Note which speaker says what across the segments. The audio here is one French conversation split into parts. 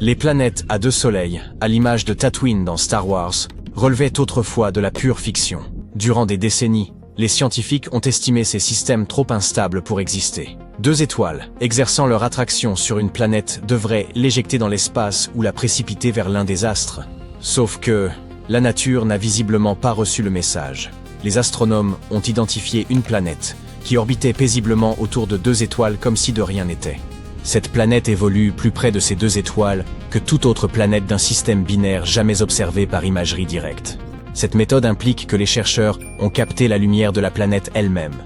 Speaker 1: Les planètes à 2 soleils, à l'image de Tatooine dans Star Wars, relevaient autrefois de la pure fiction. Durant des décennies, les scientifiques ont estimé ces systèmes trop instables pour exister. 2 étoiles, exerçant leur attraction sur une planète, devraient l'éjecter dans l'espace ou la précipiter vers l'un des astres. Sauf que la nature n'a visiblement pas reçu le message. Les astronomes ont identifié une planète qui orbitait paisiblement autour de 2 étoiles comme si de rien n'était. Cette planète évolue plus près de ces 2 étoiles que toute autre planète d'un système binaire jamais observé par imagerie directe. Cette méthode implique que les chercheurs ont capté la lumière de la planète elle-même,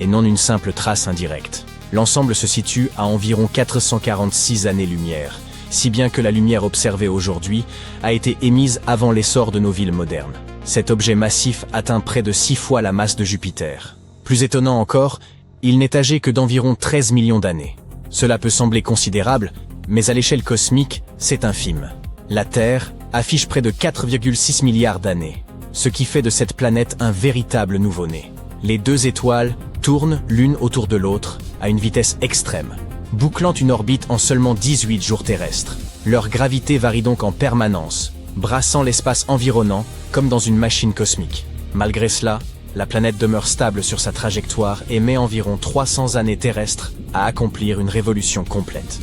Speaker 1: et non une simple trace indirecte. L'ensemble se situe à environ 446 années-lumière, si bien que la lumière observée aujourd'hui a été émise avant l'essor de nos villes modernes. Cet objet massif atteint près de 6 fois la masse de Jupiter. Plus étonnant encore, il n'est âgé que d'environ 13 millions d'années. Cela peut sembler considérable, mais à l'échelle cosmique, c'est infime. La Terre affiche près de 4,6 milliards d'années, ce qui fait de cette planète un véritable nouveau-né. Les 2 étoiles tournent l'une autour de l'autre à une vitesse extrême, bouclant une orbite en seulement 18 jours terrestres. Leur gravité varie donc en permanence, brassant l'espace environnant comme dans une machine cosmique. Malgré cela, la planète demeure stable sur sa trajectoire et met environ 300 années terrestres à accomplir une révolution complète.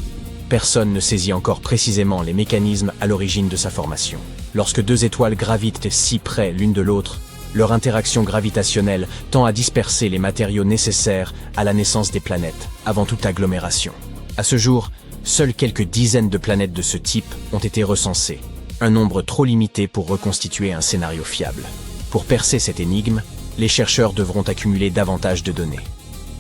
Speaker 1: Personne ne saisit encore précisément les mécanismes à l'origine de sa formation. Lorsque 2 étoiles gravitent si près l'une de l'autre, leur interaction gravitationnelle tend à disperser les matériaux nécessaires à la naissance des planètes, avant toute agglomération. À ce jour, seules quelques dizaines de planètes de ce type ont été recensées, un nombre trop limité pour reconstituer un scénario fiable. Pour percer cette énigme, les chercheurs devront accumuler davantage de données.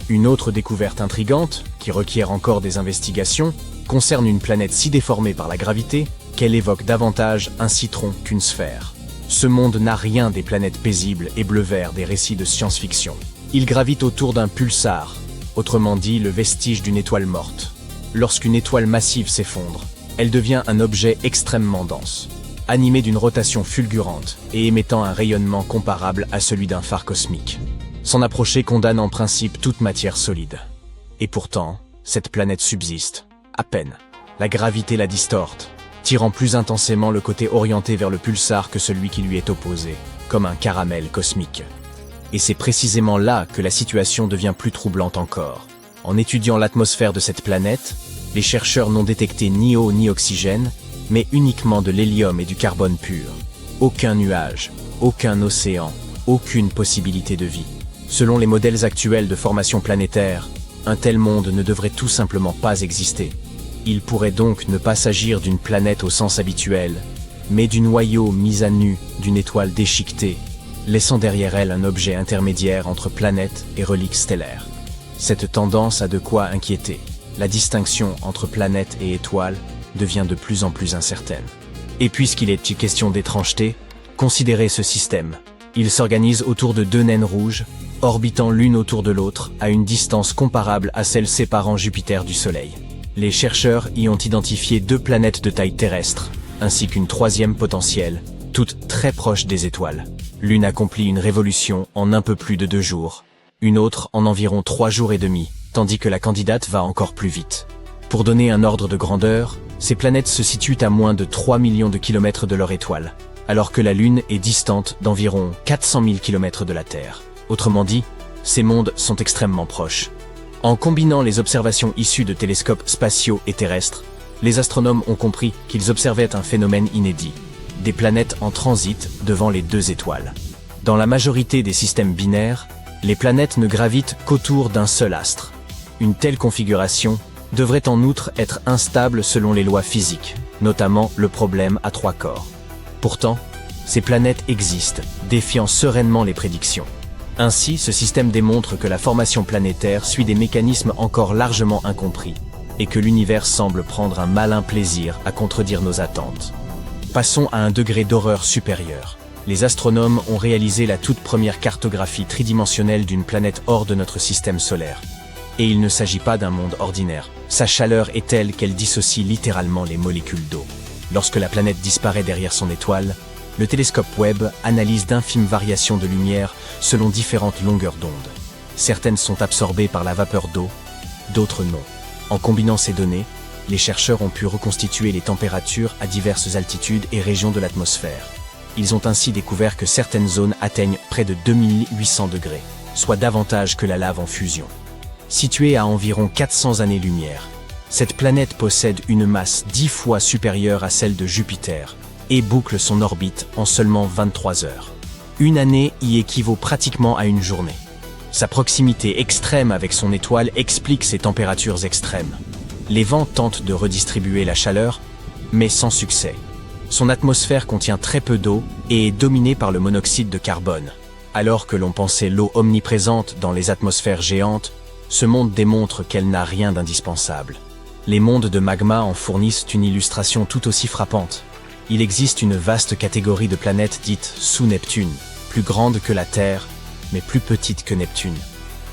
Speaker 1: Une autre découverte intrigante, qui requiert encore des investigations, concerne une planète si déformée par la gravité qu'elle évoque davantage un citron qu'une sphère. Ce monde n'a rien des planètes paisibles et bleu-vert des récits de science-fiction. Il gravite autour d'un pulsar, autrement dit le vestige d'une étoile morte. Lorsqu'une étoile massive s'effondre, elle devient un objet extrêmement dense, animé d'une rotation fulgurante et émettant un rayonnement comparable à celui d'un phare cosmique. S'en approcher condamne en principe toute matière solide. Et pourtant, cette planète subsiste, à peine. La gravité la distorte, tirant plus intensément le côté orienté vers le pulsar que celui qui lui est opposé, comme un caramel cosmique. Et c'est précisément là que la situation devient plus troublante encore. En étudiant l'atmosphère de cette planète, les chercheurs n'ont détecté ni eau ni oxygène, mais uniquement de l'hélium et du carbone pur. Aucun nuage, aucun océan, aucune possibilité de vie. Selon les modèles actuels de formation planétaire, un tel monde ne devrait tout simplement pas exister. Il pourrait donc ne pas s'agir d'une planète au sens habituel, mais du noyau mis à nu d'une étoile déchiquetée, laissant derrière elle un objet intermédiaire entre planète et relique stellaire. Cette tendance a de quoi inquiéter. La distinction entre planète et étoile devient de plus en plus incertaine. Et puisqu'il est question d'étrangeté, considérez ce système. Il s'organise autour de 2 naines rouges, orbitant l'une autour de l'autre à une distance comparable à celle séparant Jupiter du Soleil. Les chercheurs y ont identifié 2 planètes de taille terrestre, ainsi qu'une 3e potentielle, toutes très proches des étoiles. L'une accomplit une révolution en un peu plus de 2 jours, une autre en environ 3 jours et demi, tandis que la candidate va encore plus vite. Pour donner un ordre de grandeur, ces planètes se situent à moins de 3 millions de kilomètres de leur étoile, alors que la Lune est distante d'environ 400 000 kilomètres de la Terre. Autrement dit, ces mondes sont extrêmement proches. En combinant les observations issues de télescopes spatiaux et terrestres, les astronomes ont compris qu'ils observaient un phénomène inédit, des planètes en transit devant les 2 étoiles. Dans la majorité des systèmes binaires, les planètes ne gravitent qu'autour d'un seul astre. Une telle configuration devrait en outre être instable selon les lois physiques, notamment le problème à 3 corps. Pourtant, ces planètes existent, défiant sereinement les prédictions. Ainsi, ce système démontre que la formation planétaire suit des mécanismes encore largement incompris, et que l'univers semble prendre un malin plaisir à contredire nos attentes. Passons à un degré d'horreur supérieur. Les astronomes ont réalisé la toute première cartographie tridimensionnelle d'une planète hors de notre système solaire. Et il ne s'agit pas d'un monde ordinaire. Sa chaleur est telle qu'elle dissocie littéralement les molécules d'eau. Lorsque la planète disparaît derrière son étoile, le télescope Webb analyse d'infimes variations de lumière selon différentes longueurs d'onde. Certaines sont absorbées par la vapeur d'eau, d'autres non. En combinant ces données, les chercheurs ont pu reconstituer les températures à diverses altitudes et régions de l'atmosphère. Ils ont ainsi découvert que certaines zones atteignent près de 2800 degrés, soit davantage que la lave en fusion. Située à environ 400 années-lumière, cette planète possède une masse 10 fois supérieure à celle de Jupiter et boucle son orbite en seulement 23 heures. Une année y équivaut pratiquement à une journée. Sa proximité extrême avec son étoile explique ses températures extrêmes. Les vents tentent de redistribuer la chaleur, mais sans succès. Son atmosphère contient très peu d'eau et est dominée par le monoxyde de carbone. Alors que l'on pensait l'eau omniprésente dans les atmosphères géantes, ce monde démontre qu'elle n'a rien d'indispensable. Les mondes de magma en fournissent une illustration tout aussi frappante. Il existe une vaste catégorie de planètes dites sous Neptune, plus grandes que la Terre, mais plus petites que Neptune.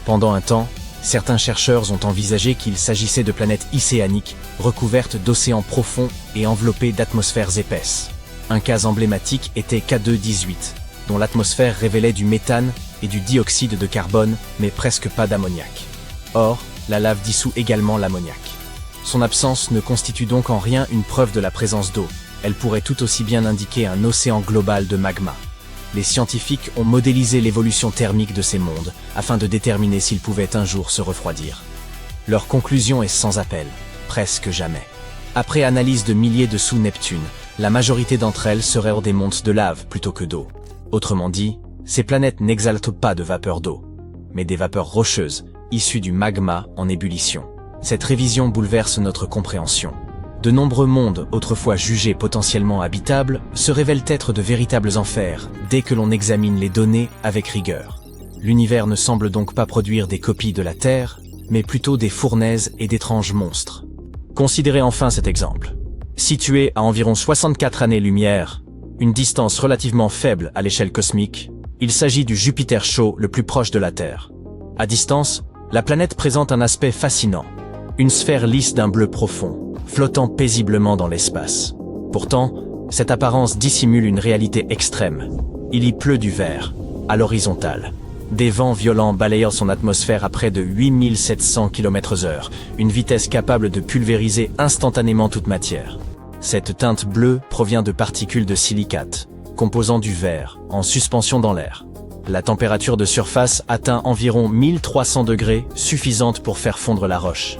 Speaker 1: Pendant un temps, certains chercheurs ont envisagé qu'il s'agissait de planètes océaniques, recouvertes d'océans profonds et enveloppées d'atmosphères épaisses. Un cas emblématique était K2-18, dont l'atmosphère révélait du méthane et du dioxyde de carbone, mais presque pas d'ammoniac. Or, la lave dissout également l'ammoniac. Son absence ne constitue donc en rien une preuve de la présence d'eau. Elle pourrait tout aussi bien indiquer un océan global de magma. Les scientifiques ont modélisé l'évolution thermique de ces mondes afin de déterminer s'ils pouvaient un jour se refroidir. Leur conclusion est sans appel, presque jamais. Après analyse de milliers de sous-Neptune, la majorité d'entre elles seraient hors des mondes de lave plutôt que d'eau. Autrement dit, ces planètes n'exhalent pas de vapeur d'eau, mais des vapeurs rocheuses, issues du magma en ébullition. Cette révision bouleverse notre compréhension. De nombreux mondes, autrefois jugés potentiellement habitables, se révèlent être de véritables enfers dès que l'on examine les données avec rigueur. L'univers ne semble donc pas produire des copies de la Terre, mais plutôt des fournaises et d'étranges monstres. Considérez enfin cet exemple. Situé à environ 64 années-lumière, une distance relativement faible à l'échelle cosmique, il s'agit du Jupiter chaud le plus proche de la Terre. À distance, la planète présente un aspect fascinant. Une sphère lisse d'un bleu profond, flottant paisiblement dans l'espace. Pourtant, cette apparence dissimule une réalité extrême. Il y pleut du verre, à l'horizontale. Des vents violents balayant son atmosphère à près de 8700 km/h, une vitesse capable de pulvériser instantanément toute matière. Cette teinte bleue provient de particules de silicate, composant du verre, en suspension dans l'air. La température de surface atteint environ 1300 degrés, suffisante pour faire fondre la roche.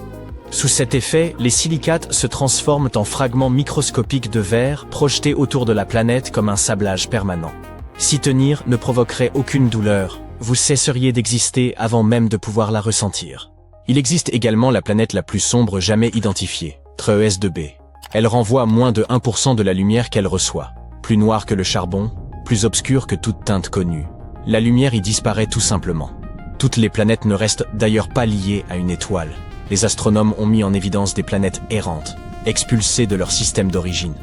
Speaker 1: Sous cet effet, les silicates se transforment en fragments microscopiques de verre projetés autour de la planète comme un sablage permanent. S'y tenir ne provoquerait aucune douleur, vous cesseriez d'exister avant même de pouvoir la ressentir. Il existe également la planète la plus sombre jamais identifiée, TRES 2b. Elle renvoie moins de 1% de la lumière qu'elle reçoit. Plus noire que le charbon, plus obscure que toute teinte connue. La lumière y disparaît tout simplement. Toutes les planètes ne restent d'ailleurs pas liées à une étoile. Les astronomes ont mis en évidence des planètes errantes, expulsées de leur système d'origine.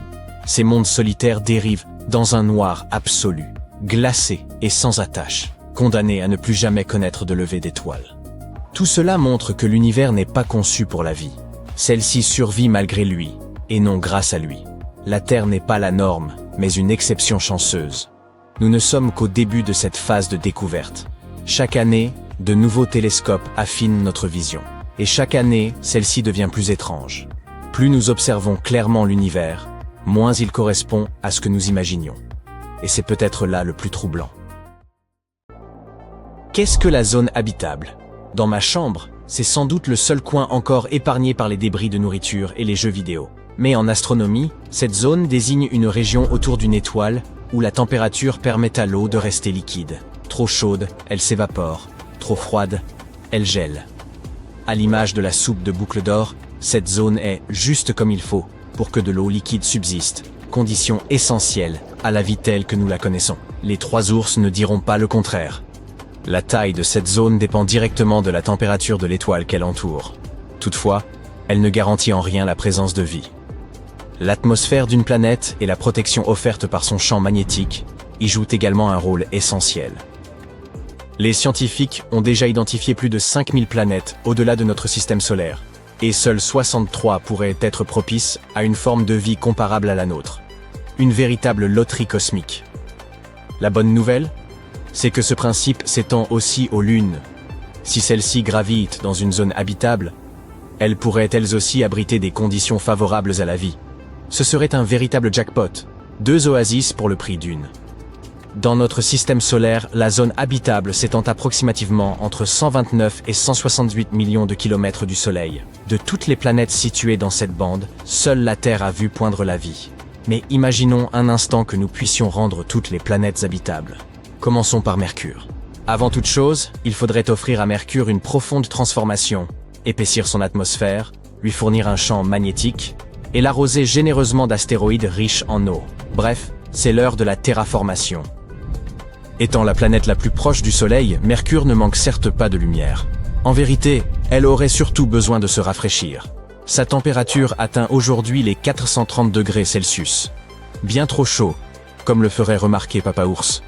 Speaker 1: Ces mondes solitaires dérivent dans un noir absolu, glacé et sans attache, condamnés à ne plus jamais connaître de lever d'étoiles. Tout cela montre que l'univers n'est pas conçu pour la vie. Celle-ci survit malgré lui, et non grâce à lui. La Terre n'est pas la norme, mais une exception chanceuse. Nous ne sommes qu'au début de cette phase de découverte. Chaque année, de nouveaux télescopes affinent notre vision. Et chaque année, celle-ci devient plus étrange. Plus nous observons clairement l'univers, moins il correspond à ce que nous imaginions. Et c'est peut-être là le plus troublant. Qu'est-ce que la zone habitable? Dans ma chambre, c'est sans doute le seul coin encore épargné par les débris de nourriture et les jeux vidéo. Mais en astronomie, cette zone désigne une région autour d'une étoile où la température permet à l'eau de rester liquide. Trop chaude, elle s'évapore. Trop froide, elle gèle. À l'image de la soupe de boucle d'or, cette zone est juste comme il faut pour que de l'eau liquide subsiste, condition essentielle à la vie telle que nous la connaissons. Les 3 ours ne diront pas le contraire. La taille de cette zone dépend directement de la température de l'étoile qu'elle entoure. Toutefois, elle ne garantit en rien la présence de vie. L'atmosphère d'une planète et la protection offerte par son champ magnétique y jouent également un rôle essentiel. Les scientifiques ont déjà identifié plus de 5000 planètes au-delà de notre système solaire, et seules 63 pourraient être propices à une forme de vie comparable à la nôtre. Une véritable loterie cosmique. La bonne nouvelle, c'est que ce principe s'étend aussi aux lunes. Si celles-ci gravitent dans une zone habitable, Elles pourraient elles aussi abriter des conditions favorables à la vie. Ce serait un véritable jackpot. 2 oasis pour le prix d'une. Dans notre système solaire, la zone habitable s'étend approximativement entre 129 et 168 millions de kilomètres du Soleil. De toutes les planètes situées dans cette bande, seule la Terre a vu poindre la vie. Mais imaginons un instant que nous puissions rendre toutes les planètes habitables. Commençons par Mercure. Avant toute chose, il faudrait offrir à Mercure une profonde transformation, épaissir son atmosphère, lui fournir un champ magnétique, et l'arroser généreusement d'astéroïdes riches en eau. Bref, c'est l'heure de la terraformation. Étant la planète la plus proche du Soleil, Mercure ne manque certes pas de lumière. En vérité, elle aurait surtout besoin de se rafraîchir. Sa température atteint aujourd'hui les 430 degrés Celsius. Bien trop chaud, comme le ferait remarquer Papa Ours.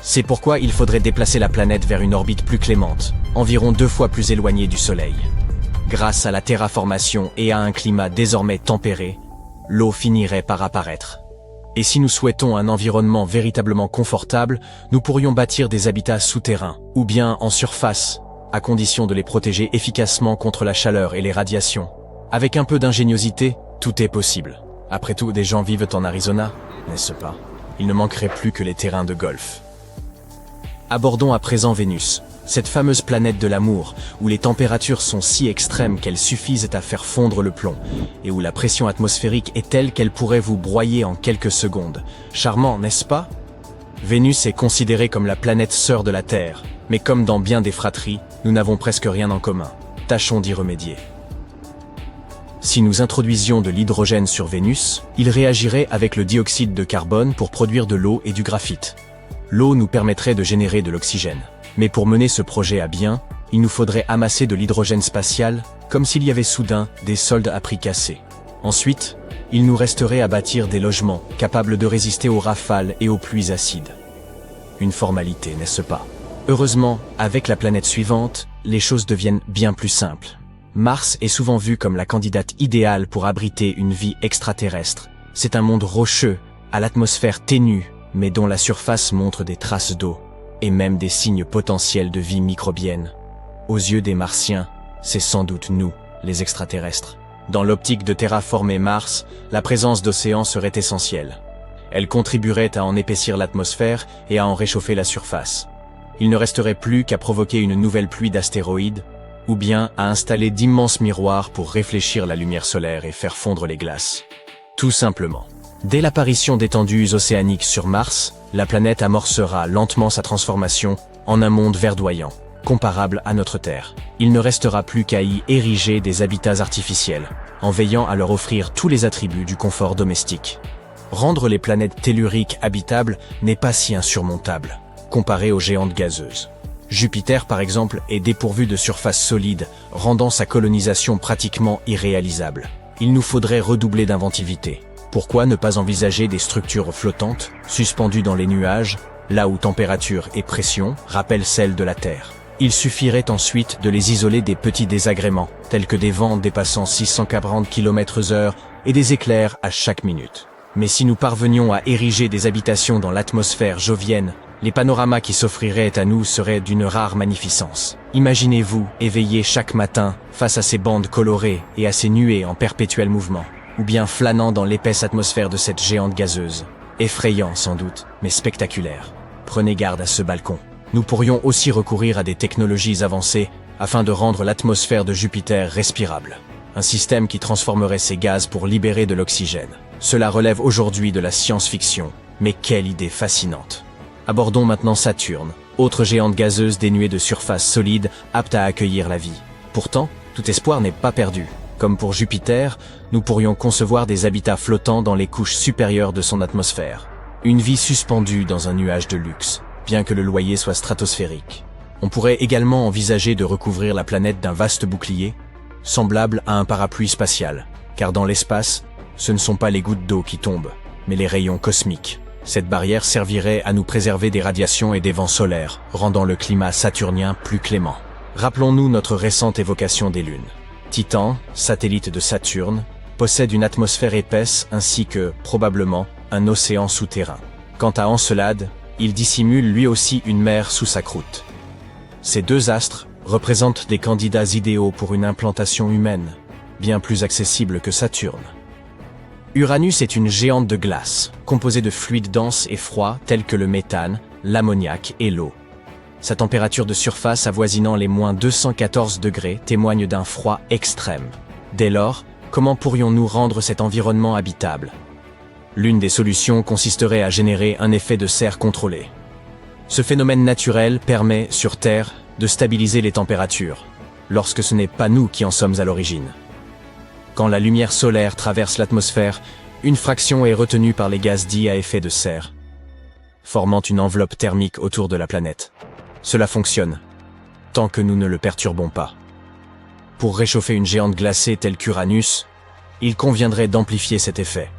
Speaker 1: C'est pourquoi il faudrait déplacer la planète vers une orbite plus clémente, environ 2 fois plus éloignée du Soleil. Grâce à la terraformation et à un climat désormais tempéré, l'eau finirait par apparaître. Et si nous souhaitons un environnement véritablement confortable, nous pourrions bâtir des habitats souterrains, ou bien en surface, à condition de les protéger efficacement contre la chaleur et les radiations. Avec un peu d'ingéniosité, tout est possible. Après tout, des gens vivent en Arizona, n'est-ce pas? Il ne manquerait plus que les terrains de golf. Abordons à présent Vénus, cette fameuse planète de l'amour, où les températures sont si extrêmes qu'elles suffisent à faire fondre le plomb, et où la pression atmosphérique est telle qu'elle pourrait vous broyer en quelques secondes. Charmant, n'est-ce pas? Vénus est considérée comme la planète sœur de la Terre, mais comme dans bien des fratries, nous n'avons presque rien en commun. Tâchons d'y remédier. Si nous introduisions de l'hydrogène sur Vénus, il réagirait avec le dioxyde de carbone pour produire de l'eau et du graphite. L'eau nous permettrait de générer de l'oxygène. Mais pour mener ce projet à bien, il nous faudrait amasser de l'hydrogène spatial, comme s'il y avait soudain des soldes à prix cassés. Ensuite, il nous resterait à bâtir des logements capables de résister aux rafales et aux pluies acides. Une formalité, n'est-ce pas? Heureusement, avec la planète suivante, les choses deviennent bien plus simples. Mars est souvent vu comme la candidate idéale pour abriter une vie extraterrestre. C'est un monde rocheux, à l'atmosphère ténue, mais dont la surface montre des traces d'eau, et même des signes potentiels de vie microbienne. Aux yeux des Martiens, c'est sans doute nous, les extraterrestres. Dans l'optique de terraformer Mars, la présence d'océans serait essentielle. Elle contribuerait à en épaissir l'atmosphère et à en réchauffer la surface. Il ne resterait plus qu'à provoquer une nouvelle pluie d'astéroïdes, ou bien à installer d'immenses miroirs pour réfléchir la lumière solaire et faire fondre les glaces. Tout simplement. Dès l'apparition d'étendues océaniques sur Mars, la planète amorcera lentement sa transformation en un monde verdoyant, comparable à notre Terre. Il ne restera plus qu'à y ériger des habitats artificiels, en veillant à leur offrir tous les attributs du confort domestique. Rendre les planètes telluriques habitables n'est pas si insurmontable, comparé aux géantes gazeuses. Jupiter, par exemple, est dépourvu de surface solide, rendant sa colonisation pratiquement irréalisable. Il nous faudrait redoubler d'inventivité. Pourquoi ne pas envisager des structures flottantes, suspendues dans les nuages, là où température et pression rappellent celles de la Terre? Il suffirait ensuite de les isoler des petits désagréments, tels que des vents dépassant 640 km/h et des éclairs à chaque minute. Mais si nous parvenions à ériger des habitations dans l'atmosphère jovienne, les panoramas qui s'offriraient à nous seraient d'une rare magnificence. Imaginez-vous éveillé chaque matin face à ces bandes colorées et à ces nuées en perpétuel mouvement, ou bien flânant dans l'épaisse atmosphère de cette géante gazeuse. Effrayant sans doute, mais spectaculaire. Prenez garde à ce balcon. Nous pourrions aussi recourir à des technologies avancées afin de rendre l'atmosphère de Jupiter respirable. Un système qui transformerait ces gaz pour libérer de l'oxygène. Cela relève aujourd'hui de la science-fiction, mais quelle idée fascinante. Abordons maintenant Saturne, autre géante gazeuse dénuée de surface solide, apte à accueillir la vie. Pourtant, tout espoir n'est pas perdu. Comme pour Jupiter, nous pourrions concevoir des habitats flottants dans les couches supérieures de son atmosphère. Une vie suspendue dans un nuage de luxe, bien que le loyer soit stratosphérique. On pourrait également envisager de recouvrir la planète d'un vaste bouclier, semblable à un parapluie spatial, car dans l'espace, ce ne sont pas les gouttes d'eau qui tombent, mais les rayons cosmiques. Cette barrière servirait à nous préserver des radiations et des vents solaires, rendant le climat saturnien plus clément. Rappelons-nous notre récente évocation des lunes. Titan, satellite de Saturne, possède une atmosphère épaisse ainsi que, probablement, un océan souterrain. Quant à Encelade, il dissimule lui aussi une mer sous sa croûte. Ces deux astres représentent des candidats idéaux pour une implantation humaine, bien plus accessible que Saturne. Uranus est une géante de glace, composée de fluides denses et froids tels que le méthane, l'ammoniac et l'eau. Sa température de surface avoisinant les -214 degrés témoigne d'un froid extrême. Dès lors, comment pourrions-nous rendre cet environnement habitable? L'une des solutions consisterait à générer un effet de serre contrôlé. Ce phénomène naturel permet, sur Terre, de stabiliser les températures, lorsque ce n'est pas nous qui en sommes à l'origine. Quand la lumière solaire traverse l'atmosphère, une fraction est retenue par les gaz dits à effet de serre, formant une enveloppe thermique autour de la planète. Cela fonctionne, tant que nous ne le perturbons pas. Pour réchauffer une géante glacée telle qu'Uranus, il conviendrait d'amplifier cet effet.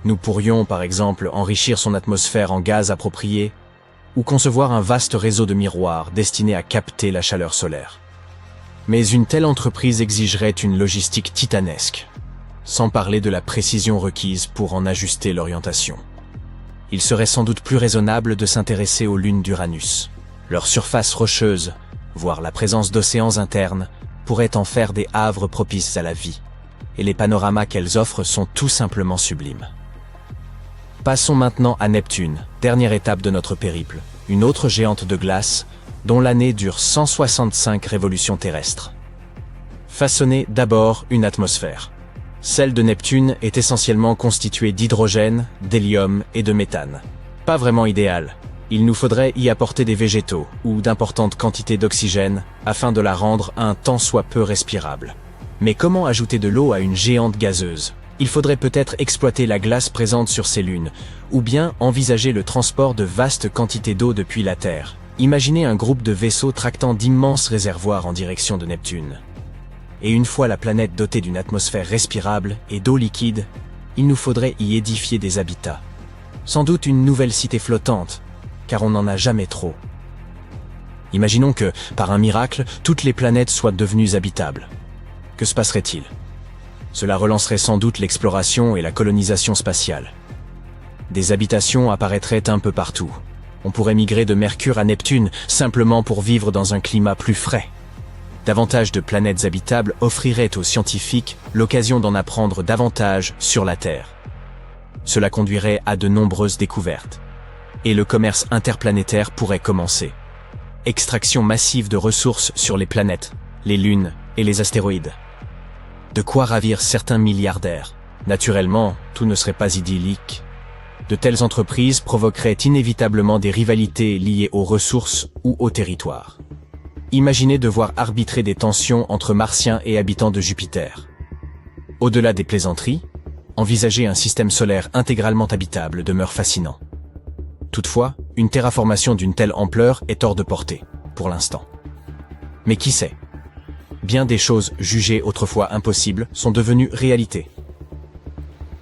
Speaker 1: Nous pourrions, par exemple, enrichir son atmosphère en gaz appropriés ou concevoir un vaste réseau de miroirs destiné à capter la chaleur solaire. Mais une telle entreprise exigerait une logistique titanesque, sans parler de la précision requise pour en ajuster l'orientation. Il serait sans doute plus raisonnable de s'intéresser aux lunes d'Uranus. Leur surface rocheuse, voire la présence d'océans internes, pourrait en faire des havres propices à la vie, et les panoramas qu'elles offrent sont tout simplement sublimes. Passons maintenant à Neptune, dernière étape de notre périple, une autre géante de glace, dont l'année dure 165 révolutions terrestres. Façonnez d'abord une atmosphère. Celle de Neptune est essentiellement constituée d'hydrogène, d'hélium et de méthane. Pas vraiment idéal. Il nous faudrait y apporter des végétaux ou d'importantes quantités d'oxygène afin de la rendre un tant soit peu respirable. Mais comment ajouter de l'eau à une géante gazeuse? Il faudrait peut-être exploiter la glace présente sur ces lunes, ou bien envisager le transport de vastes quantités d'eau depuis la Terre. Imaginez un groupe de vaisseaux tractant d'immenses réservoirs en direction de Neptune. Et une fois la planète dotée d'une atmosphère respirable et d'eau liquide, il nous faudrait y édifier des habitats. Sans doute une nouvelle cité flottante, car on n'en a jamais trop. Imaginons que, par un miracle, toutes les planètes soient devenues habitables. Que se passerait-il? Cela relancerait sans doute l'exploration et la colonisation spatiale. Des habitations apparaîtraient un peu partout. On pourrait migrer de Mercure à Neptune simplement pour vivre dans un climat plus frais. Davantage de planètes habitables offriraient aux scientifiques l'occasion d'en apprendre davantage sur la Terre. Cela conduirait à de nombreuses découvertes. Et le commerce interplanétaire pourrait commencer. Extraction massive de ressources sur les planètes, les lunes et les astéroïdes. De quoi ravir certains milliardaires. Naturellement, tout ne serait pas idyllique. De telles entreprises provoqueraient inévitablement des rivalités liées aux ressources ou au territoire. Imaginez devoir arbitrer des tensions entre Martiens et habitants de Jupiter. Au-delà des plaisanteries, envisager un système solaire intégralement habitable demeure fascinant. Toutefois, une terraformation d'une telle ampleur est hors de portée, pour l'instant. Mais qui sait? Bien des choses jugées autrefois impossibles sont devenues réalité.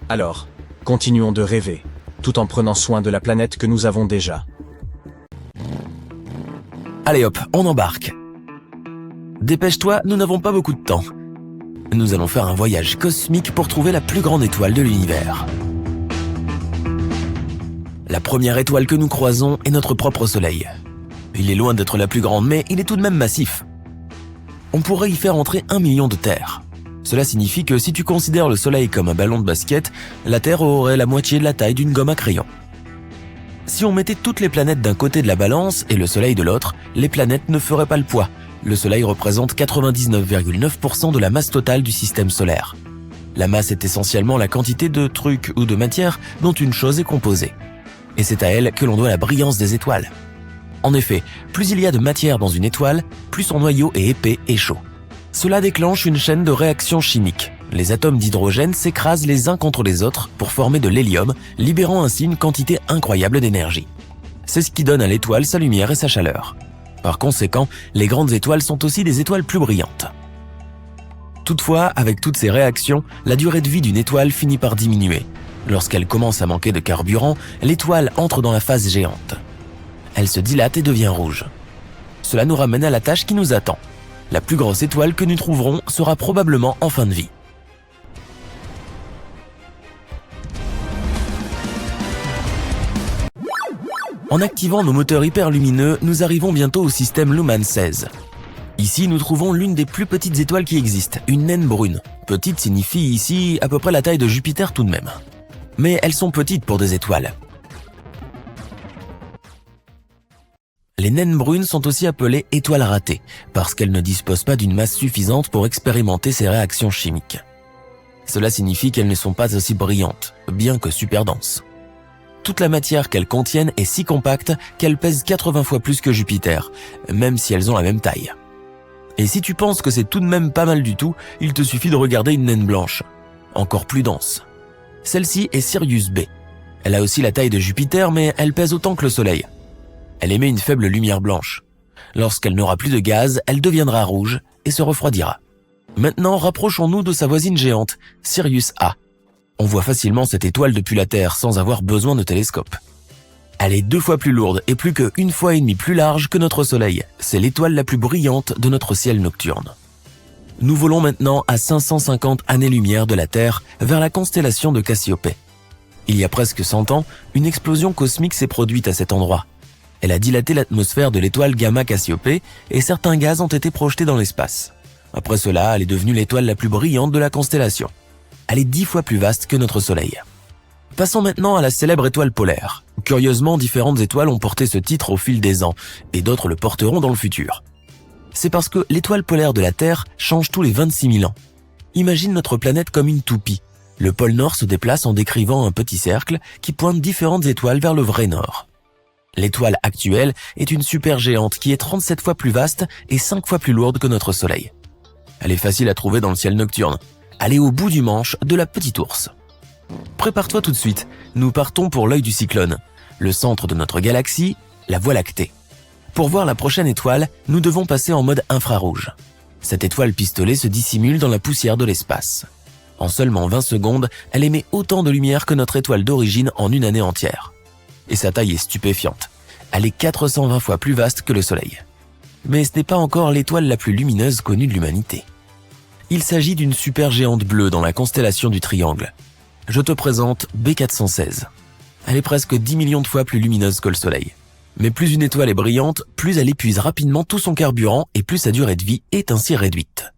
Speaker 1: Alors, continuons de rêver, tout en prenant soin de la planète que nous avons déjà.
Speaker 2: Allez hop, on embarque. Dépêche-toi, nous n'avons pas beaucoup de temps. Nous allons faire un voyage cosmique pour trouver la plus grande étoile de l'univers. La première étoile que nous croisons est notre propre Soleil. Il est loin d'être la plus grande, mais il est tout de même massif. On pourrait y faire entrer 1 million de terres. Cela signifie que si tu considères le Soleil comme un ballon de basket, la Terre aurait la moitié de la taille d'une gomme à crayon. Si on mettait toutes les planètes d'un côté de la balance et le Soleil de l'autre, les planètes ne feraient pas le poids. Le Soleil représente 99,9% de la masse totale du système solaire. La masse est essentiellement la quantité de trucs ou de matière dont une chose est composée. Et c'est à elle que l'on doit la brillance des étoiles. En effet, plus il y a de matière dans une étoile, plus son noyau est épais et chaud. Cela déclenche une chaîne de réactions chimiques. Les atomes d'hydrogène s'écrasent les uns contre les autres pour former de l'hélium, libérant ainsi une quantité incroyable d'énergie. C'est ce qui donne à l'étoile sa lumière et sa chaleur. Par conséquent, les grandes étoiles sont aussi des étoiles plus brillantes. Toutefois, avec toutes ces réactions, la durée de vie d'une étoile finit par diminuer. Lorsqu'elle commence à manquer de carburant, l'étoile entre dans la phase géante. Elle se dilate et devient rouge. Cela nous ramène à la tâche qui nous attend. La plus grosse étoile que nous trouverons sera probablement en fin de vie. En activant nos moteurs hyperlumineux, nous arrivons bientôt au système Luhmann 16. Ici, nous trouvons l'une des plus petites étoiles qui existent, une naine brune. Petite signifie ici à peu près la taille de Jupiter tout de même. Mais elles sont petites pour des étoiles. Les naines brunes sont aussi appelées étoiles ratées, parce qu'elles ne disposent pas d'une masse suffisante pour expérimenter ces réactions chimiques. Cela signifie qu'elles ne sont pas aussi brillantes, bien que super denses. Toute la matière qu'elles contiennent est si compacte qu'elles pèsent 80 fois plus que Jupiter, même si elles ont la même taille. Et si tu penses que c'est tout de même pas mal du tout, il te suffit de regarder une naine blanche, encore plus dense. Celle-ci est Sirius B. Elle a aussi la taille de Jupiter, mais elle pèse autant que le Soleil. Elle émet une faible lumière blanche. Lorsqu'elle n'aura plus de gaz, elle deviendra rouge et se refroidira. Maintenant, rapprochons-nous de sa voisine géante, Sirius A. On voit facilement cette étoile depuis la Terre sans avoir besoin de télescope. Elle est 2 fois plus lourde et plus que 1,5 fois plus large que notre Soleil. C'est l'étoile la plus brillante de notre ciel nocturne. Nous volons maintenant à 550 années-lumière de la Terre vers la constellation de Cassiopée. Il y a presque 100 ans, une explosion cosmique s'est produite à cet endroit. Elle a dilaté l'atmosphère de l'étoile Gamma Cassiopée et certains gaz ont été projetés dans l'espace. Après cela, elle est devenue l'étoile la plus brillante de la constellation. Elle est 10 fois plus vaste que notre Soleil. Passons maintenant à la célèbre étoile polaire. Curieusement, différentes étoiles ont porté ce titre au fil des ans, et d'autres le porteront dans le futur. C'est parce que l'étoile polaire de la Terre change tous les 26 000 ans. Imagine notre planète comme une toupie. Le pôle Nord se déplace en décrivant un petit cercle qui pointe différentes étoiles vers le vrai Nord. L'étoile actuelle est une supergéante qui est 37 fois plus vaste et 5 fois plus lourde que notre Soleil. Elle est facile à trouver dans le ciel nocturne. Elle est au bout du manche de la petite ours. Prépare-toi tout de suite, nous partons pour l'œil du cyclone, le centre de notre galaxie, la Voie lactée. Pour voir la prochaine étoile, nous devons passer en mode infrarouge. Cette étoile pistolet se dissimule dans la poussière de l'espace. En seulement 20 secondes, elle émet autant de lumière que notre étoile d'origine en une année entière. Et sa taille est stupéfiante. Elle est 420 fois plus vaste que le Soleil. Mais ce n'est pas encore l'étoile la plus lumineuse connue de l'humanité. Il s'agit d'une supergéante bleue dans la constellation du Triangle. Je te présente B416. Elle est presque 10 millions de fois plus lumineuse que le Soleil. Mais plus une étoile est brillante, plus elle épuise rapidement tout son carburant et plus sa durée de vie est ainsi réduite.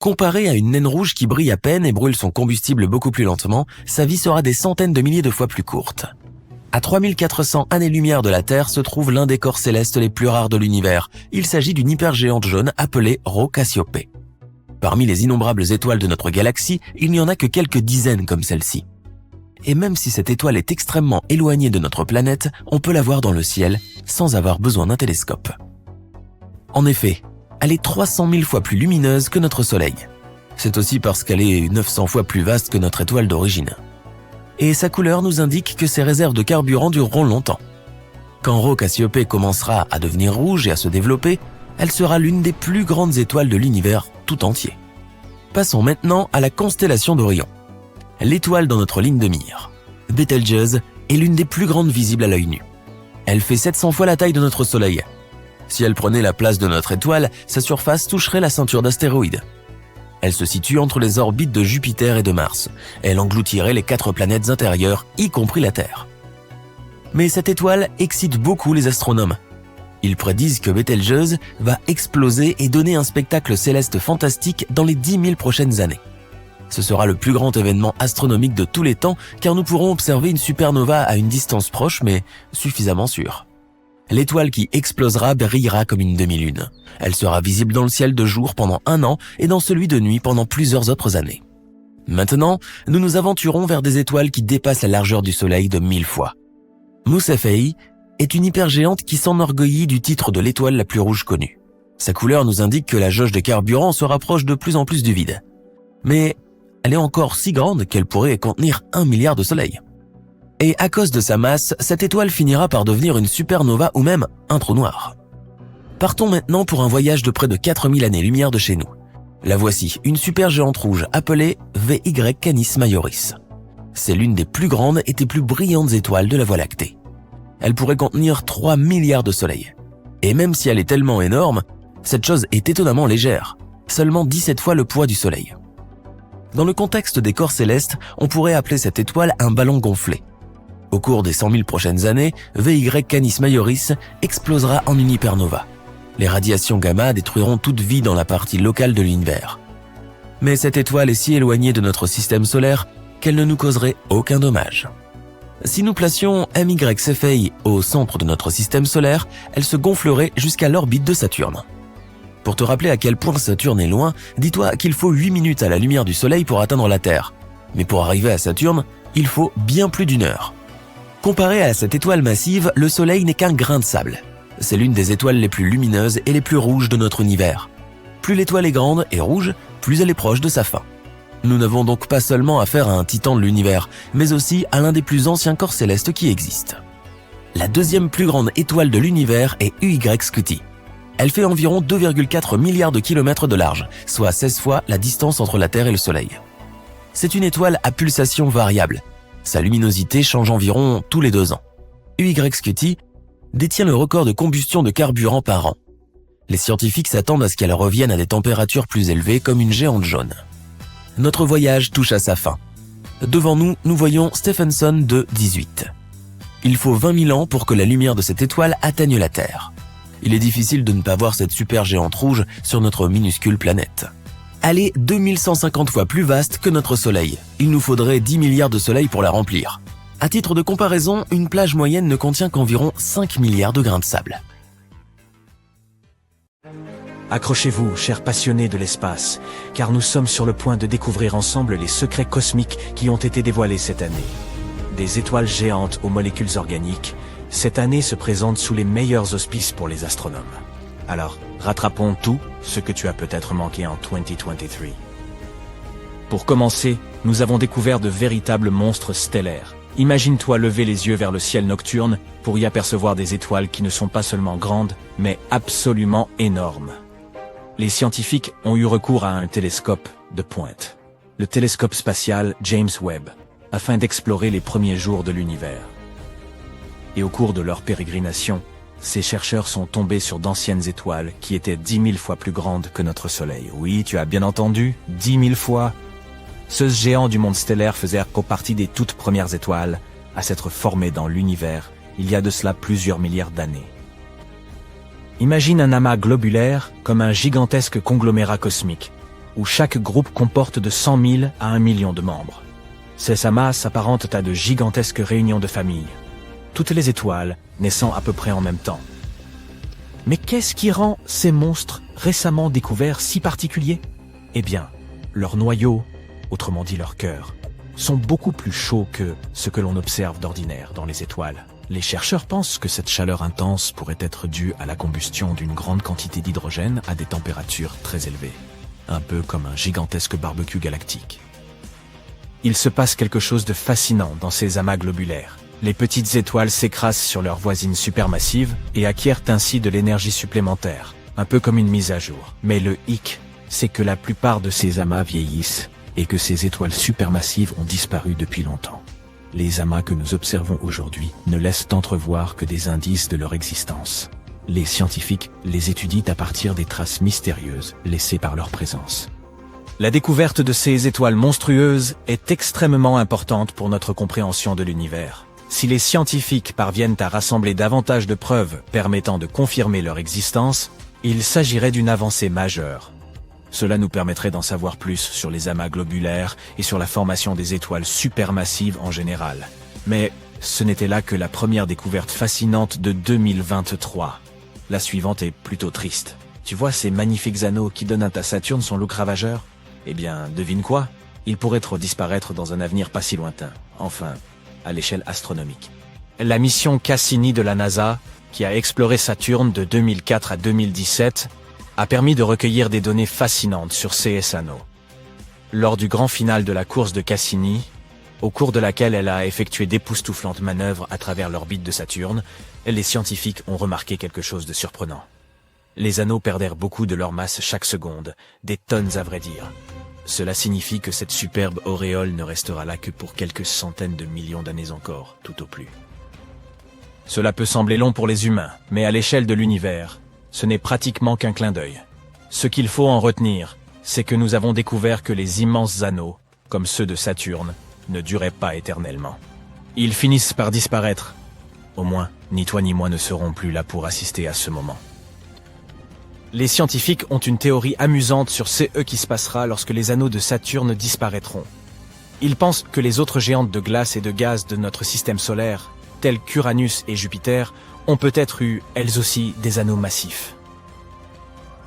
Speaker 2: Comparée à une naine rouge qui brille à peine et brûle son combustible beaucoup plus lentement, sa vie sera des centaines de milliers de fois plus courte. À 3400 années-lumière de la Terre se trouve l'un des corps célestes les plus rares de l'univers. Il s'agit d'une hypergéante jaune appelée Rho Cassiopée. Parmi les innombrables étoiles de notre galaxie, il n'y en a que quelques dizaines comme celle-ci. Et même si cette étoile est extrêmement éloignée de notre planète, on peut la voir dans le ciel sans avoir besoin d'un télescope. En effet, elle est 300 000 fois plus lumineuse que notre Soleil. C'est aussi parce qu'elle est 900 fois plus vaste que notre étoile d'origine. Et sa couleur nous indique que ses réserves de carburant dureront longtemps. Quand Rho Cassiopée commencera à devenir rouge et à se développer, elle sera l'une des plus grandes étoiles de l'univers tout entier. Passons maintenant à la constellation d'Orion. L'étoile dans notre ligne de mire. Betelgeuse est l'une des plus grandes visibles à l'œil nu. Elle fait 700 fois la taille de notre Soleil. Si elle prenait la place de notre étoile, sa surface toucherait la ceinture d'astéroïdes. Elle se situe entre les orbites de Jupiter et de Mars. Elle engloutirait les 4 planètes intérieures, y compris la Terre. Mais cette étoile excite beaucoup les astronomes. Ils prédisent que Betelgeuse va exploser et donner un spectacle céleste fantastique dans les 10 000 prochaines années. Ce sera le plus grand événement astronomique de tous les temps car nous pourrons observer une supernova à une distance proche mais suffisamment sûre. L'étoile qui explosera brillera comme une demi-lune. Elle sera visible dans le ciel de jour pendant 1 an et dans celui de nuit pendant plusieurs autres années. Maintenant, nous nous aventurons vers des étoiles qui dépassent la largeur du Soleil de 1000 fois. Mous Cephei est une hypergéante qui s'enorgueillit du titre de l'étoile la plus rouge connue. Sa couleur nous indique que la jauge de carburant se rapproche de plus en plus du vide. Mais elle est encore si grande qu'elle pourrait contenir 1 milliard de soleils. Et à cause de sa masse, cette étoile finira par devenir une supernova ou même un trou noir. Partons maintenant pour un voyage de près de 4000 années-lumière de chez nous. La voici, une supergéante rouge appelée VY Canis Majoris. C'est l'une des plus grandes et des plus brillantes étoiles de la Voie lactée. Elle pourrait contenir 3 milliards de soleils. Et même si elle est tellement énorme, cette chose est étonnamment légère, seulement 17 fois le poids du Soleil. Dans le contexte des corps célestes, on pourrait appeler cette étoile un ballon gonflé. Au cours des 100 000 prochaines années, VY Canis Majoris explosera en une hypernova. Les radiations gamma détruiront toute vie dans la partie locale de l'univers. Mais cette étoile est si éloignée de notre système solaire qu'elle ne nous causerait aucun dommage. Si nous placions MY Cephei au centre de notre système solaire, elle se gonflerait jusqu'à l'orbite de Saturne. Pour te rappeler à quel point Saturne est loin, dis-toi qu'il faut 8 minutes à la lumière du Soleil pour atteindre la Terre. Mais pour arriver à Saturne, il faut bien plus d'1 heure. Comparé à cette étoile massive, le Soleil n'est qu'un grain de sable. C'est l'une des étoiles les plus lumineuses et les plus rouges de notre univers. Plus l'étoile est grande et rouge, plus elle est proche de sa fin. Nous n'avons donc pas seulement affaire à un titan de l'univers, mais aussi à l'un des plus anciens corps célestes qui existent. La deuxième plus grande étoile de l'univers est UY Scuti. Elle fait environ 2,4 milliards de kilomètres de large, soit 16 fois la distance entre la Terre et le Soleil. C'est une étoile à pulsation variable. Sa luminosité change environ tous les 2 ans. UY Scuti détient le record de combustion de carburant par an. Les scientifiques s'attendent à ce qu'elle revienne à des températures plus élevées comme une géante jaune. Notre voyage touche à sa fin. Devant nous, nous voyons Stephenson 2-18. Il faut 20 000 ans pour que la lumière de cette étoile atteigne la Terre. Il est difficile de ne pas voir cette supergéante rouge sur notre minuscule planète. Elle est 2150 fois plus vaste que notre Soleil. Il nous faudrait 10 milliards de soleils pour la remplir. À titre de comparaison, une plage moyenne ne contient qu'environ 5 milliards de grains de sable.
Speaker 1: Accrochez-vous, chers passionnés de l'espace, car nous sommes sur le point de découvrir ensemble les secrets cosmiques qui ont été dévoilés cette année. Des étoiles géantes aux molécules organiques, cette année se présente sous les meilleurs auspices pour les astronomes. Alors, rattrapons tout ce que tu as peut-être manqué en 2023. Pour commencer, nous avons découvert de véritables monstres stellaires. Imagine-toi lever les yeux vers le ciel nocturne pour y apercevoir des étoiles qui ne sont pas seulement grandes, mais absolument énormes. Les scientifiques ont eu recours à un télescope de pointe, le télescope spatial James Webb, afin d'explorer les premiers jours de l'univers. Et au cours de leur pérégrination, ces chercheurs sont tombés sur d'anciennes étoiles qui étaient 10 000 fois plus grandes que notre Soleil. Oui, tu as bien entendu, 10 000 fois. Ce géant du monde stellaire faisait partie des toutes premières étoiles à s'être formées dans l'univers il y a de cela plusieurs milliards d'années. Imagine un amas globulaire comme un gigantesque conglomérat cosmique, où chaque groupe comporte de 100 000 à 1 million de membres. Ces amas s'apparentent à de gigantesques réunions de familles, toutes les étoiles naissant à peu près en même temps. Mais qu'est-ce qui rend ces monstres récemment découverts si particuliers? Eh bien, leur noyau, autrement dit leur cœur, sont beaucoup plus chauds que ce que l'on observe d'ordinaire dans les étoiles. Les chercheurs pensent que cette chaleur intense pourrait être due à la combustion d'une grande quantité d'hydrogène à des températures très élevées, un peu comme un gigantesque barbecue galactique. Il se passe quelque chose de fascinant dans ces amas globulaires. Les petites étoiles s'écrasent sur leurs voisines supermassives et acquièrent ainsi de l'énergie supplémentaire, un peu comme une mise à jour. Mais le hic, c'est que la plupart de ces amas vieillissent et que ces étoiles supermassives ont disparu depuis longtemps. Les amas que nous observons aujourd'hui ne laissent entrevoir que des indices de leur existence. Les scientifiques les étudient à partir des traces mystérieuses laissées par leur présence. La découverte de ces étoiles monstrueuses est extrêmement importante pour notre compréhension de l'univers. Si les scientifiques parviennent à rassembler davantage de preuves permettant de confirmer leur existence, il s'agirait d'une avancée majeure. Cela nous permettrait d'en savoir plus sur les amas globulaires et sur la formation des étoiles supermassives en général. Mais ce n'était là que la première découverte fascinante de 2023. La suivante est plutôt triste. Tu vois ces magnifiques anneaux qui donnent à Saturne son look ravageur? Eh bien, devine quoi? Ils pourraient trop disparaître dans un avenir pas si lointain. Enfin, à l'échelle astronomique. La mission Cassini de la NASA, qui a exploré Saturne de 2004 à 2017, a permis de recueillir des données fascinantes sur ces anneaux. Lors du grand final de la course de Cassini, au cours de laquelle elle a effectué d'époustouflantes manœuvres à travers l'orbite de Saturne, les scientifiques ont remarqué quelque chose de surprenant. Les anneaux perdèrent beaucoup de leur masse chaque seconde, des tonnes à vrai dire. Cela signifie que cette superbe auréole ne restera là que pour quelques centaines de millions d'années encore, tout au plus. Cela peut sembler long pour les humains, mais à l'échelle de l'univers, ce n'est pratiquement qu'un clin d'œil. Ce qu'il faut en retenir, c'est que nous avons découvert que les immenses anneaux, comme ceux de Saturne, ne duraient pas éternellement. Ils finissent par disparaître. Au moins, ni toi ni moi ne serons plus là pour assister à ce moment. Les scientifiques ont une théorie amusante sur ce qui se passera lorsque les anneaux de Saturne disparaîtront. Ils pensent que les autres géantes de glace et de gaz de notre système solaire, telles qu'Uranus et Jupiter, ont peut-être eu, elles aussi, des anneaux massifs.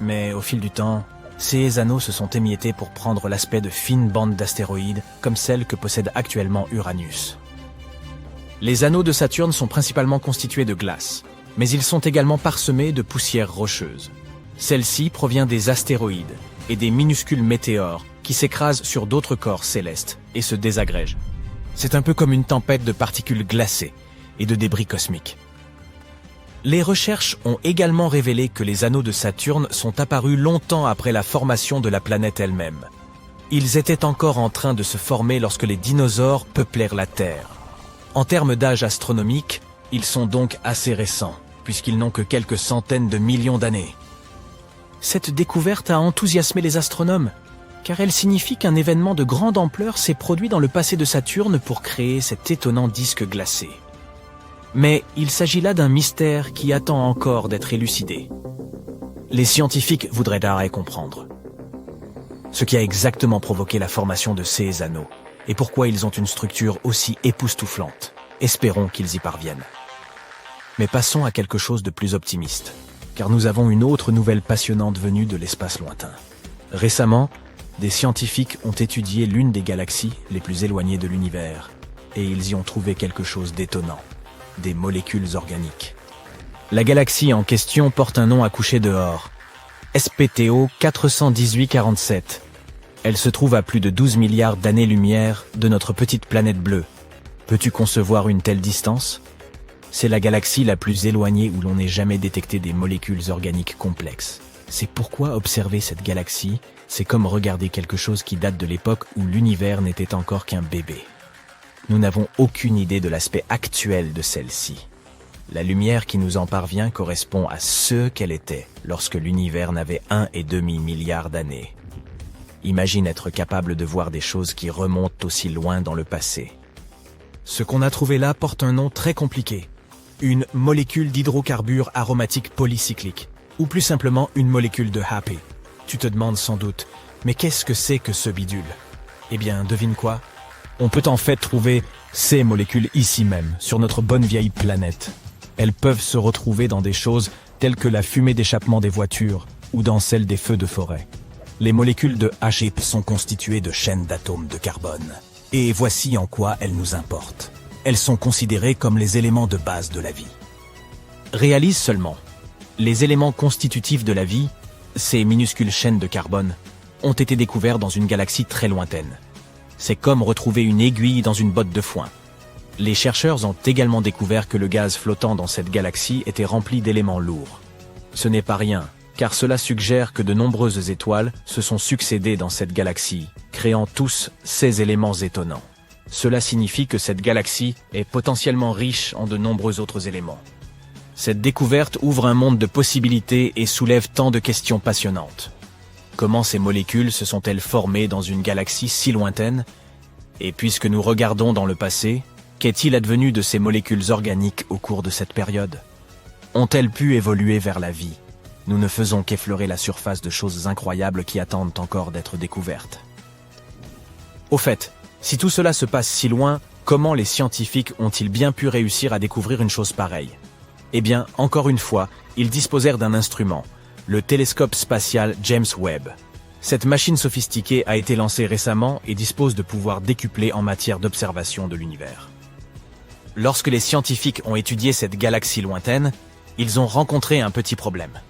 Speaker 1: Mais au fil du temps, ces anneaux se sont émiettés pour prendre l'aspect de fines bandes d'astéroïdes comme celles que possède actuellement Uranus. Les anneaux de Saturne sont principalement constitués de glace, mais ils sont également parsemés de poussière rocheuse. Celle-ci provient des astéroïdes et des minuscules météores qui s'écrasent sur d'autres corps célestes et se désagrègent. C'est un peu comme une tempête de particules glacées et de débris cosmiques. Les recherches ont également révélé que les anneaux de Saturne sont apparus longtemps après la formation de la planète elle-même. Ils étaient encore en train de se former lorsque les dinosaures peuplèrent la Terre. En termes d'âge astronomique, ils sont donc assez récents, puisqu'ils n'ont que quelques centaines de millions d'années. Cette découverte a enthousiasmé les astronomes, car elle signifie qu'un événement de grande ampleur s'est produit dans le passé de Saturne pour créer cet étonnant disque glacé. Mais il s'agit là d'un mystère qui attend encore d'être élucidé. Les scientifiques voudraient d'arrêt comprendre ce qui a exactement provoqué la formation de ces anneaux et pourquoi ils ont une structure aussi époustouflante. Espérons qu'ils y parviennent. Mais passons à quelque chose de plus optimiste, car nous avons une autre nouvelle passionnante venue de l'espace lointain. Récemment, des scientifiques ont étudié l'une des galaxies les plus éloignées de l'univers, et ils y ont trouvé quelque chose d'étonnant. Des molécules organiques. La galaxie en question porte un nom à coucher dehors, SPTO 41847. Elle se trouve à plus de 12 milliards d'années-lumière de notre petite planète bleue. Peux-tu concevoir une telle distance? C'est la galaxie la plus éloignée où l'on n'ait jamais détecté des molécules organiques complexes. C'est pourquoi observer cette galaxie, c'est comme regarder quelque chose qui date de l'époque où l'univers n'était encore qu'un bébé. Nous n'avons aucune idée de l'aspect actuel de celle-ci. La lumière qui nous en parvient correspond à ce qu'elle était lorsque l'univers n'avait 1,5 milliard d'années. Imagine être capable de voir des choses qui remontent aussi loin dans le passé. Ce qu'on a trouvé là porte un nom très compliqué. Une molécule d'hydrocarbures aromatiques polycycliques, ou plus simplement une molécule de HAPE. Tu te demandes sans doute, mais qu'est-ce que c'est que ce bidule? Eh bien, devine quoi? On peut en fait trouver ces molécules ici même, sur notre bonne vieille planète. Elles peuvent se retrouver dans des choses telles que la fumée d'échappement des voitures ou dans celle des feux de forêt. Les molécules de HAPE sont constituées de chaînes d'atomes de carbone. Et voici en quoi elles nous importent. Elles sont considérées comme les éléments de base de la vie. Réalise seulement, les éléments constitutifs de la vie, ces minuscules chaînes de carbone, ont été découverts dans une galaxie très lointaine. C'est comme retrouver une aiguille dans une botte de foin. Les chercheurs ont également découvert que le gaz flottant dans cette galaxie était rempli d'éléments lourds. Ce n'est pas rien, car cela suggère que de nombreuses étoiles se sont succédées dans cette galaxie, créant tous ces éléments étonnants. Cela signifie que cette galaxie est potentiellement riche en de nombreux autres éléments. Cette découverte ouvre un monde de possibilités et soulève tant de questions passionnantes. Comment ces molécules se sont-elles formées dans une galaxie si lointaine? Et puisque nous regardons dans le passé, qu'est-il advenu de ces molécules organiques au cours de cette période? Ont-elles pu évoluer vers la vie? Nous ne faisons qu'effleurer la surface de choses incroyables qui attendent encore d'être découvertes. Au fait, si tout cela se passe si loin, comment les scientifiques ont-ils bien pu réussir à découvrir une chose pareille? Eh bien, encore une fois, ils disposèrent d'un instrument, le télescope spatial James Webb. Cette machine sophistiquée a été lancée récemment et dispose de pouvoirs décuplés en matière d'observation de l'univers. Lorsque les scientifiques ont étudié cette galaxie lointaine, ils ont rencontré un petit problème.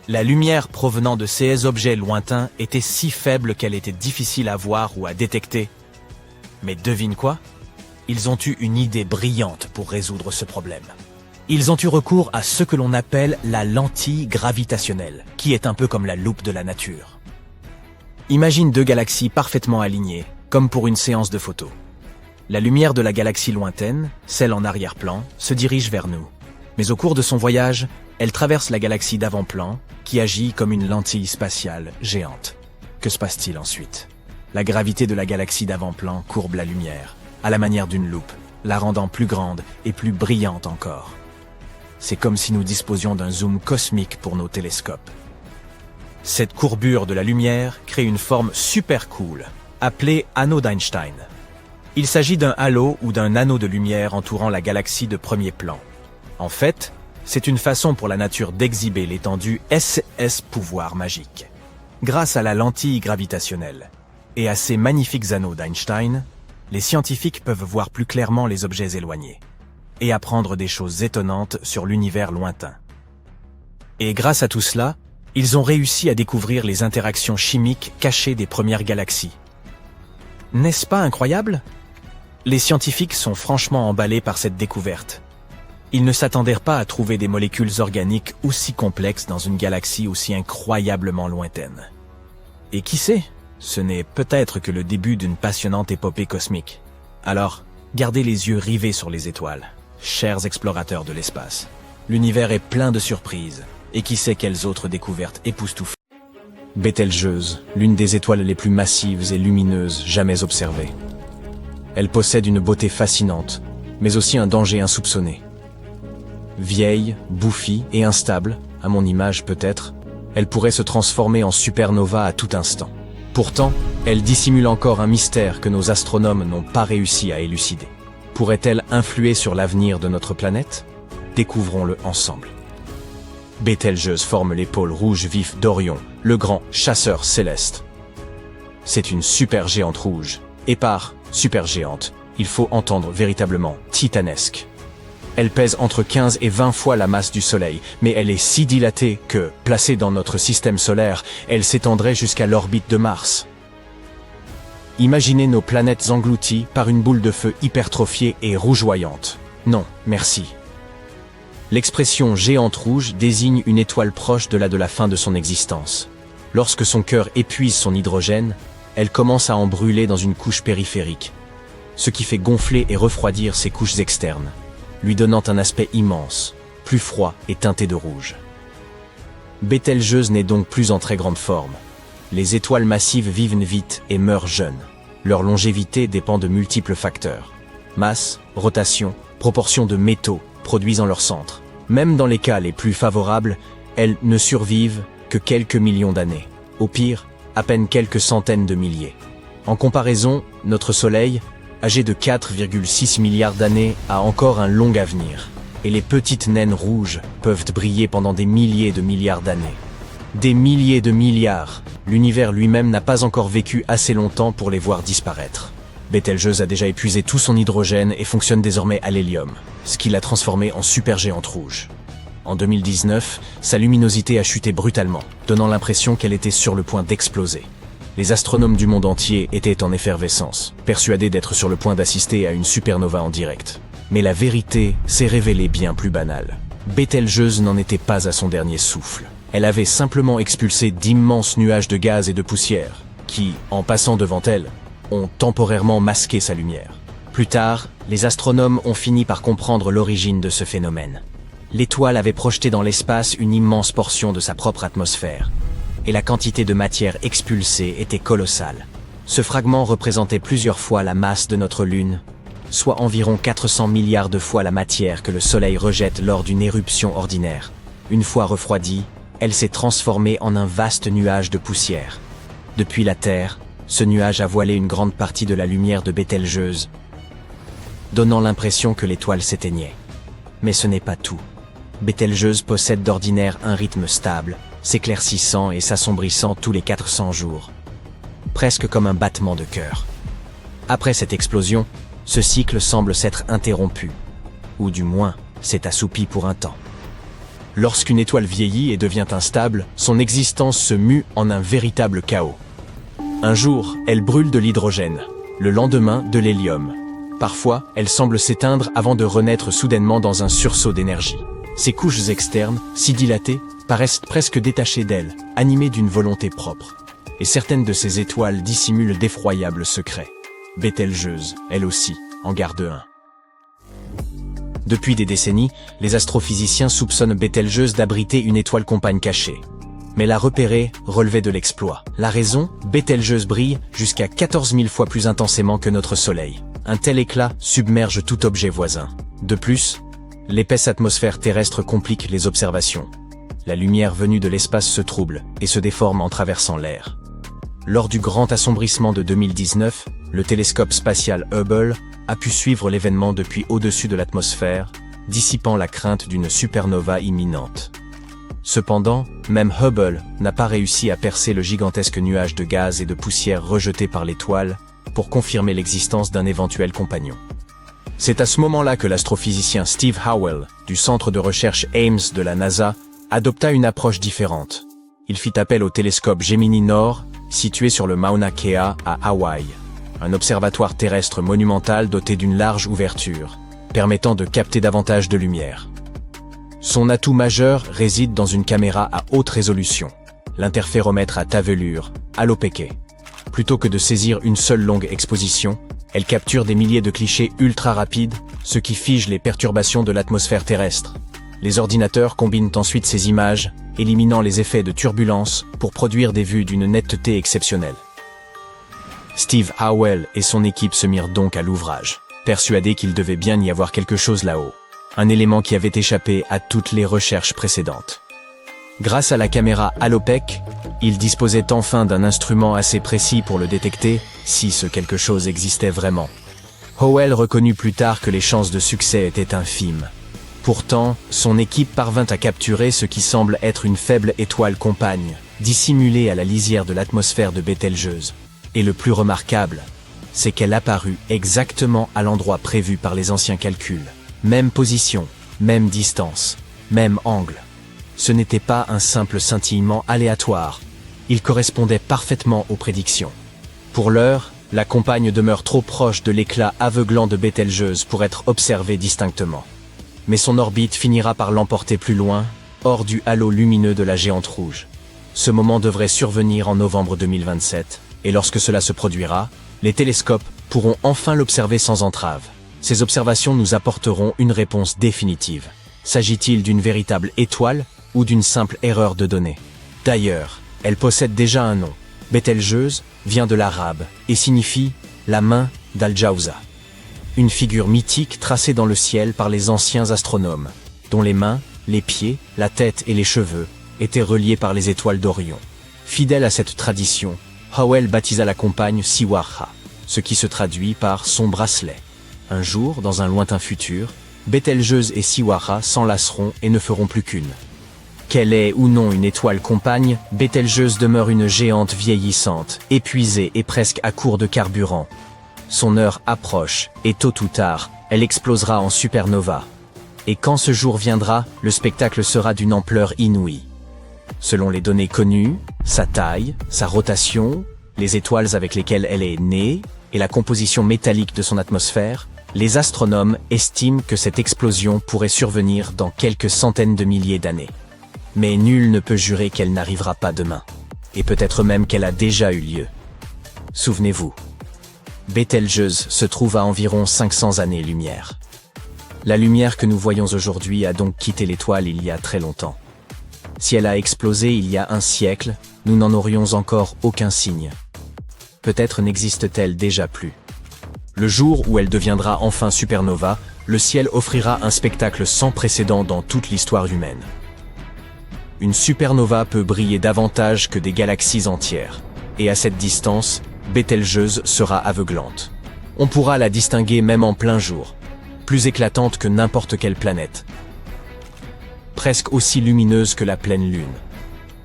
Speaker 1: La lumière provenant de ces objets lointains était si faible qu'elle était difficile à voir ou à détecter. Mais devine quoi? Ils ont eu une idée brillante pour résoudre ce problème. Ils ont eu recours à ce que l'on appelle la lentille gravitationnelle, qui est un peu comme la loupe de la nature. Imagine deux galaxies parfaitement alignées, comme pour une séance de photos. La lumière de la galaxie lointaine, celle en arrière-plan, se dirige vers nous. Mais au cours de son voyage, elle traverse la galaxie d'avant-plan, qui agit comme une lentille spatiale géante. Que se passe-t-il ensuite? La gravité de la galaxie d'avant-plan courbe la lumière, à la manière d'une loupe, la rendant plus grande et plus brillante encore. C'est comme si nous disposions d'un zoom cosmique pour nos télescopes. Cette courbure de la lumière crée une forme super cool, appelée anneau d'Einstein. Il s'agit d'un halo ou d'un anneau de lumière entourant la galaxie de premier plan. En fait, c'est une façon pour la nature d'exhiber l'étendue SS pouvoir magique. Grâce à la lentille gravitationnelle et à ces magnifiques anneaux d'Einstein, les scientifiques peuvent voir plus clairement les objets éloignés et apprendre des choses étonnantes sur l'univers lointain. Et grâce à tout cela, ils ont réussi à découvrir les interactions chimiques cachées des premières galaxies. N'est-ce pas incroyable? Les scientifiques sont franchement emballés par cette découverte. Ils ne s'attendaient pas à trouver des molécules organiques aussi complexes dans une galaxie aussi incroyablement lointaine. Et qui sait, ce n'est peut-être que le début d'une passionnante épopée cosmique. Alors, gardez les yeux rivés sur les étoiles, chers explorateurs de l'espace. L'univers est plein de surprises, et qui sait quelles autres découvertes époustouflantes. Bételgeuse, l'une des étoiles les plus massives et lumineuses jamais observées. Elle possède une beauté fascinante, mais aussi un danger insoupçonné. Vieille, bouffie et instable, à mon image peut-être, elle pourrait se transformer en supernova à tout instant. Pourtant, elle dissimule encore un mystère que nos astronomes n'ont pas réussi à élucider. Pourrait-elle influer sur l'avenir de notre planète? Découvrons-le ensemble. Bételgeuse forme les pôles rouges vifs d'Orion, le grand chasseur céleste. C'est une supergéante rouge, et par supergéante, il faut entendre véritablement titanesque. Elle pèse entre 15 et 20 fois la masse du Soleil, mais elle est si dilatée que, placée dans notre système solaire, elle s'étendrait jusqu'à l'orbite de Mars. Imaginez nos planètes englouties par une boule de feu hypertrophiée et rougeoyante. Non, merci. L'expression géante rouge désigne une étoile proche de la fin de son existence. Lorsque son cœur épuise son hydrogène, elle commence à en brûler dans une couche périphérique, ce qui fait gonfler et refroidir ses couches externes, lui donnant un aspect immense, plus froid et teinté de rouge. Bételgeuse n'est donc plus en très grande forme. Les étoiles massives vivent vite et meurent jeunes. Leur longévité dépend de multiples facteurs. Masse, rotation, proportion de métaux produits en leur centre. Même dans les cas les plus favorables, elles ne survivent que quelques millions d'années. Au pire, à peine quelques centaines de milliers. En comparaison, notre Soleil, âgé de 4,6 milliards d'années, a encore un long avenir. Et les petites naines rouges peuvent briller pendant des milliers de milliards d'années. Des milliers de milliards. L'univers lui-même n'a pas encore vécu assez longtemps pour les voir disparaître. Bételgeuse a déjà épuisé tout son hydrogène et fonctionne désormais à l'hélium, ce qui l'a transformée en supergéante rouge. En 2019, sa luminosité a chuté brutalement, donnant l'impression qu'elle était sur le point d'exploser. Les astronomes du monde entier étaient en effervescence, persuadés d'être sur le point d'assister à une supernova en direct. Mais la vérité s'est révélée bien plus banale. Bételgeuse n'en était pas à son dernier souffle. Elle avait simplement expulsé d'immenses nuages de gaz et de poussière, qui, en passant devant elle, ont temporairement masqué sa lumière. Plus tard, les astronomes ont fini par comprendre l'origine de ce phénomène. L'étoile avait projeté dans l'espace une immense portion de sa propre atmosphère, et la quantité de matière expulsée était colossale. Ce fragment représentait plusieurs fois la masse de notre Lune, soit environ 400 milliards de fois la matière que le Soleil rejette lors d'une éruption ordinaire. Une fois refroidie, elle s'est transformée en un vaste nuage de poussière. Depuis la Terre, ce nuage a voilé une grande partie de la lumière de Bételgeuse, donnant l'impression que l'étoile s'éteignait. Mais ce n'est pas tout. Bételgeuse possède d'ordinaire un rythme stable, s'éclaircissant et s'assombrissant tous les 400 jours. Presque comme un battement de cœur. Après cette explosion, ce cycle semble s'être interrompu, ou du moins s'est assoupi pour un temps. Lorsqu'une étoile vieillit et devient instable, son existence se mue en un véritable chaos. Un jour, elle brûle de l'hydrogène, le lendemain de l'hélium. Parfois, elle semble s'éteindre avant de renaître soudainement dans un sursaut d'énergie. Ses couches externes, si dilatées, paraissent presque détachées d'elle, animées d'une volonté propre. Et certaines de ces étoiles dissimulent d'effroyables secrets. Bételgeuse, elle aussi, en garde un. Depuis des décennies, les astrophysiciens soupçonnent Bételgeuse d'abriter une étoile compagne cachée. Mais la repérer relevait de l'exploit. La raison, Bételgeuse brille jusqu'à 14 000 fois plus intensément que notre Soleil. Un tel éclat submerge tout objet voisin. De plus, l'épaisse atmosphère terrestre complique les observations. la lumière venue de l'espace se trouble et se déforme en traversant l'air. Lors du grand assombrissement de 2019, le télescope spatial Hubble a pu suivre l'événement depuis au-dessus de l'atmosphère, dissipant la crainte d'une supernova imminente. Cependant, même Hubble n'a pas réussi à percer le gigantesque nuage de gaz et de poussière rejeté par l'étoile pour confirmer l'existence d'un éventuel compagnon. C'est à ce moment-là que l'astrophysicien Steve Howell, du centre de recherche Ames de la NASA, adopta une approche différente. Il fit appel au télescope Gemini Nord, situé sur le Mauna Kea à Hawaï, un observatoire terrestre monumental doté d'une large ouverture, permettant de capter davantage de lumière. Son atout majeur réside dans une caméra à haute résolution, l'interféromètre à tavelure, Alopeke. Plutôt que de saisir une seule longue exposition, elle capture des milliers de clichés ultra rapides, ce qui fige les perturbations de l'atmosphère terrestre. Les ordinateurs combinent ensuite ces images, éliminant les effets de turbulence pour produire des vues d'une netteté exceptionnelle. Steve Howell et son équipe se mirent donc à l'ouvrage, persuadés qu'il devait bien y avoir quelque chose là-haut, un élément qui avait échappé à toutes les recherches précédentes. Grâce à la caméra Alopec, ils disposaient enfin d'un instrument assez précis pour le détecter, si ce quelque chose existait vraiment. Howell reconnut plus tard que les chances de succès étaient infimes. Pourtant, son équipe parvint à capturer ce qui semble être une faible étoile compagne, dissimulée à la lisière de l'atmosphère de Bételgeuse. Et le plus remarquable, c'est qu'elle apparut exactement à l'endroit prévu par les anciens calculs. Même position, même distance, même angle. Ce n'était pas un simple scintillement aléatoire, il correspondait parfaitement aux prédictions. Pour l'heure, la compagne demeure trop proche de l'éclat aveuglant de Bételgeuse pour être observée distinctement. Mais son orbite finira par l'emporter plus loin, hors du halo lumineux de la géante rouge. Ce moment devrait survenir en novembre 2027, et lorsque cela se produira, les télescopes pourront enfin l'observer sans entrave. Ces observations nous apporteront une réponse définitive. S'agit-il d'une véritable étoile ou d'une simple erreur de données? D'ailleurs, elle possède déjà un nom. Bételgeuse vient de l'arabe et signifie « la main d'Al-Jawza ». Une figure mythique tracée dans le ciel par les anciens astronomes, dont les mains, les pieds, la tête et les cheveux étaient reliés par les étoiles d'Orion. Fidèle à cette tradition, Howell baptisa la compagne Siwara, ce qui se traduit par son bracelet. Un jour, dans un lointain futur, Bételgeuse et Siwara s'enlaceront et ne feront plus qu'une. Qu'elle ait ou non une étoile compagne, Bételgeuse demeure une géante vieillissante, épuisée et presque à court de carburant. Son heure approche, et tôt ou tard, elle explosera en supernova. Et quand ce jour viendra, le spectacle sera d'une ampleur inouïe. Selon les données connues, sa taille, sa rotation, les étoiles avec lesquelles elle est née, et la composition métallique de son atmosphère, les astronomes estiment que cette explosion pourrait survenir dans quelques centaines de milliers d'années. Mais nul ne peut jurer qu'elle n'arrivera pas demain. Et peut-être même qu'elle a déjà eu lieu. Souvenez-vous, Bételgeuse se trouve à environ 500 années-lumière. La lumière que nous voyons aujourd'hui a donc quitté l'étoile il y a très longtemps. Si elle a explosé il y a un siècle, nous n'en aurions encore aucun signe. Peut-être n'existe-t-elle déjà plus. Le jour où elle deviendra enfin supernova, le ciel offrira un spectacle sans précédent dans toute l'histoire humaine. Une supernova peut briller davantage que des galaxies entières, et à cette distance, Bételgeuse sera aveuglante. On pourra la distinguer même en plein jour, plus éclatante que n'importe quelle planète. Presque aussi lumineuse que la pleine lune.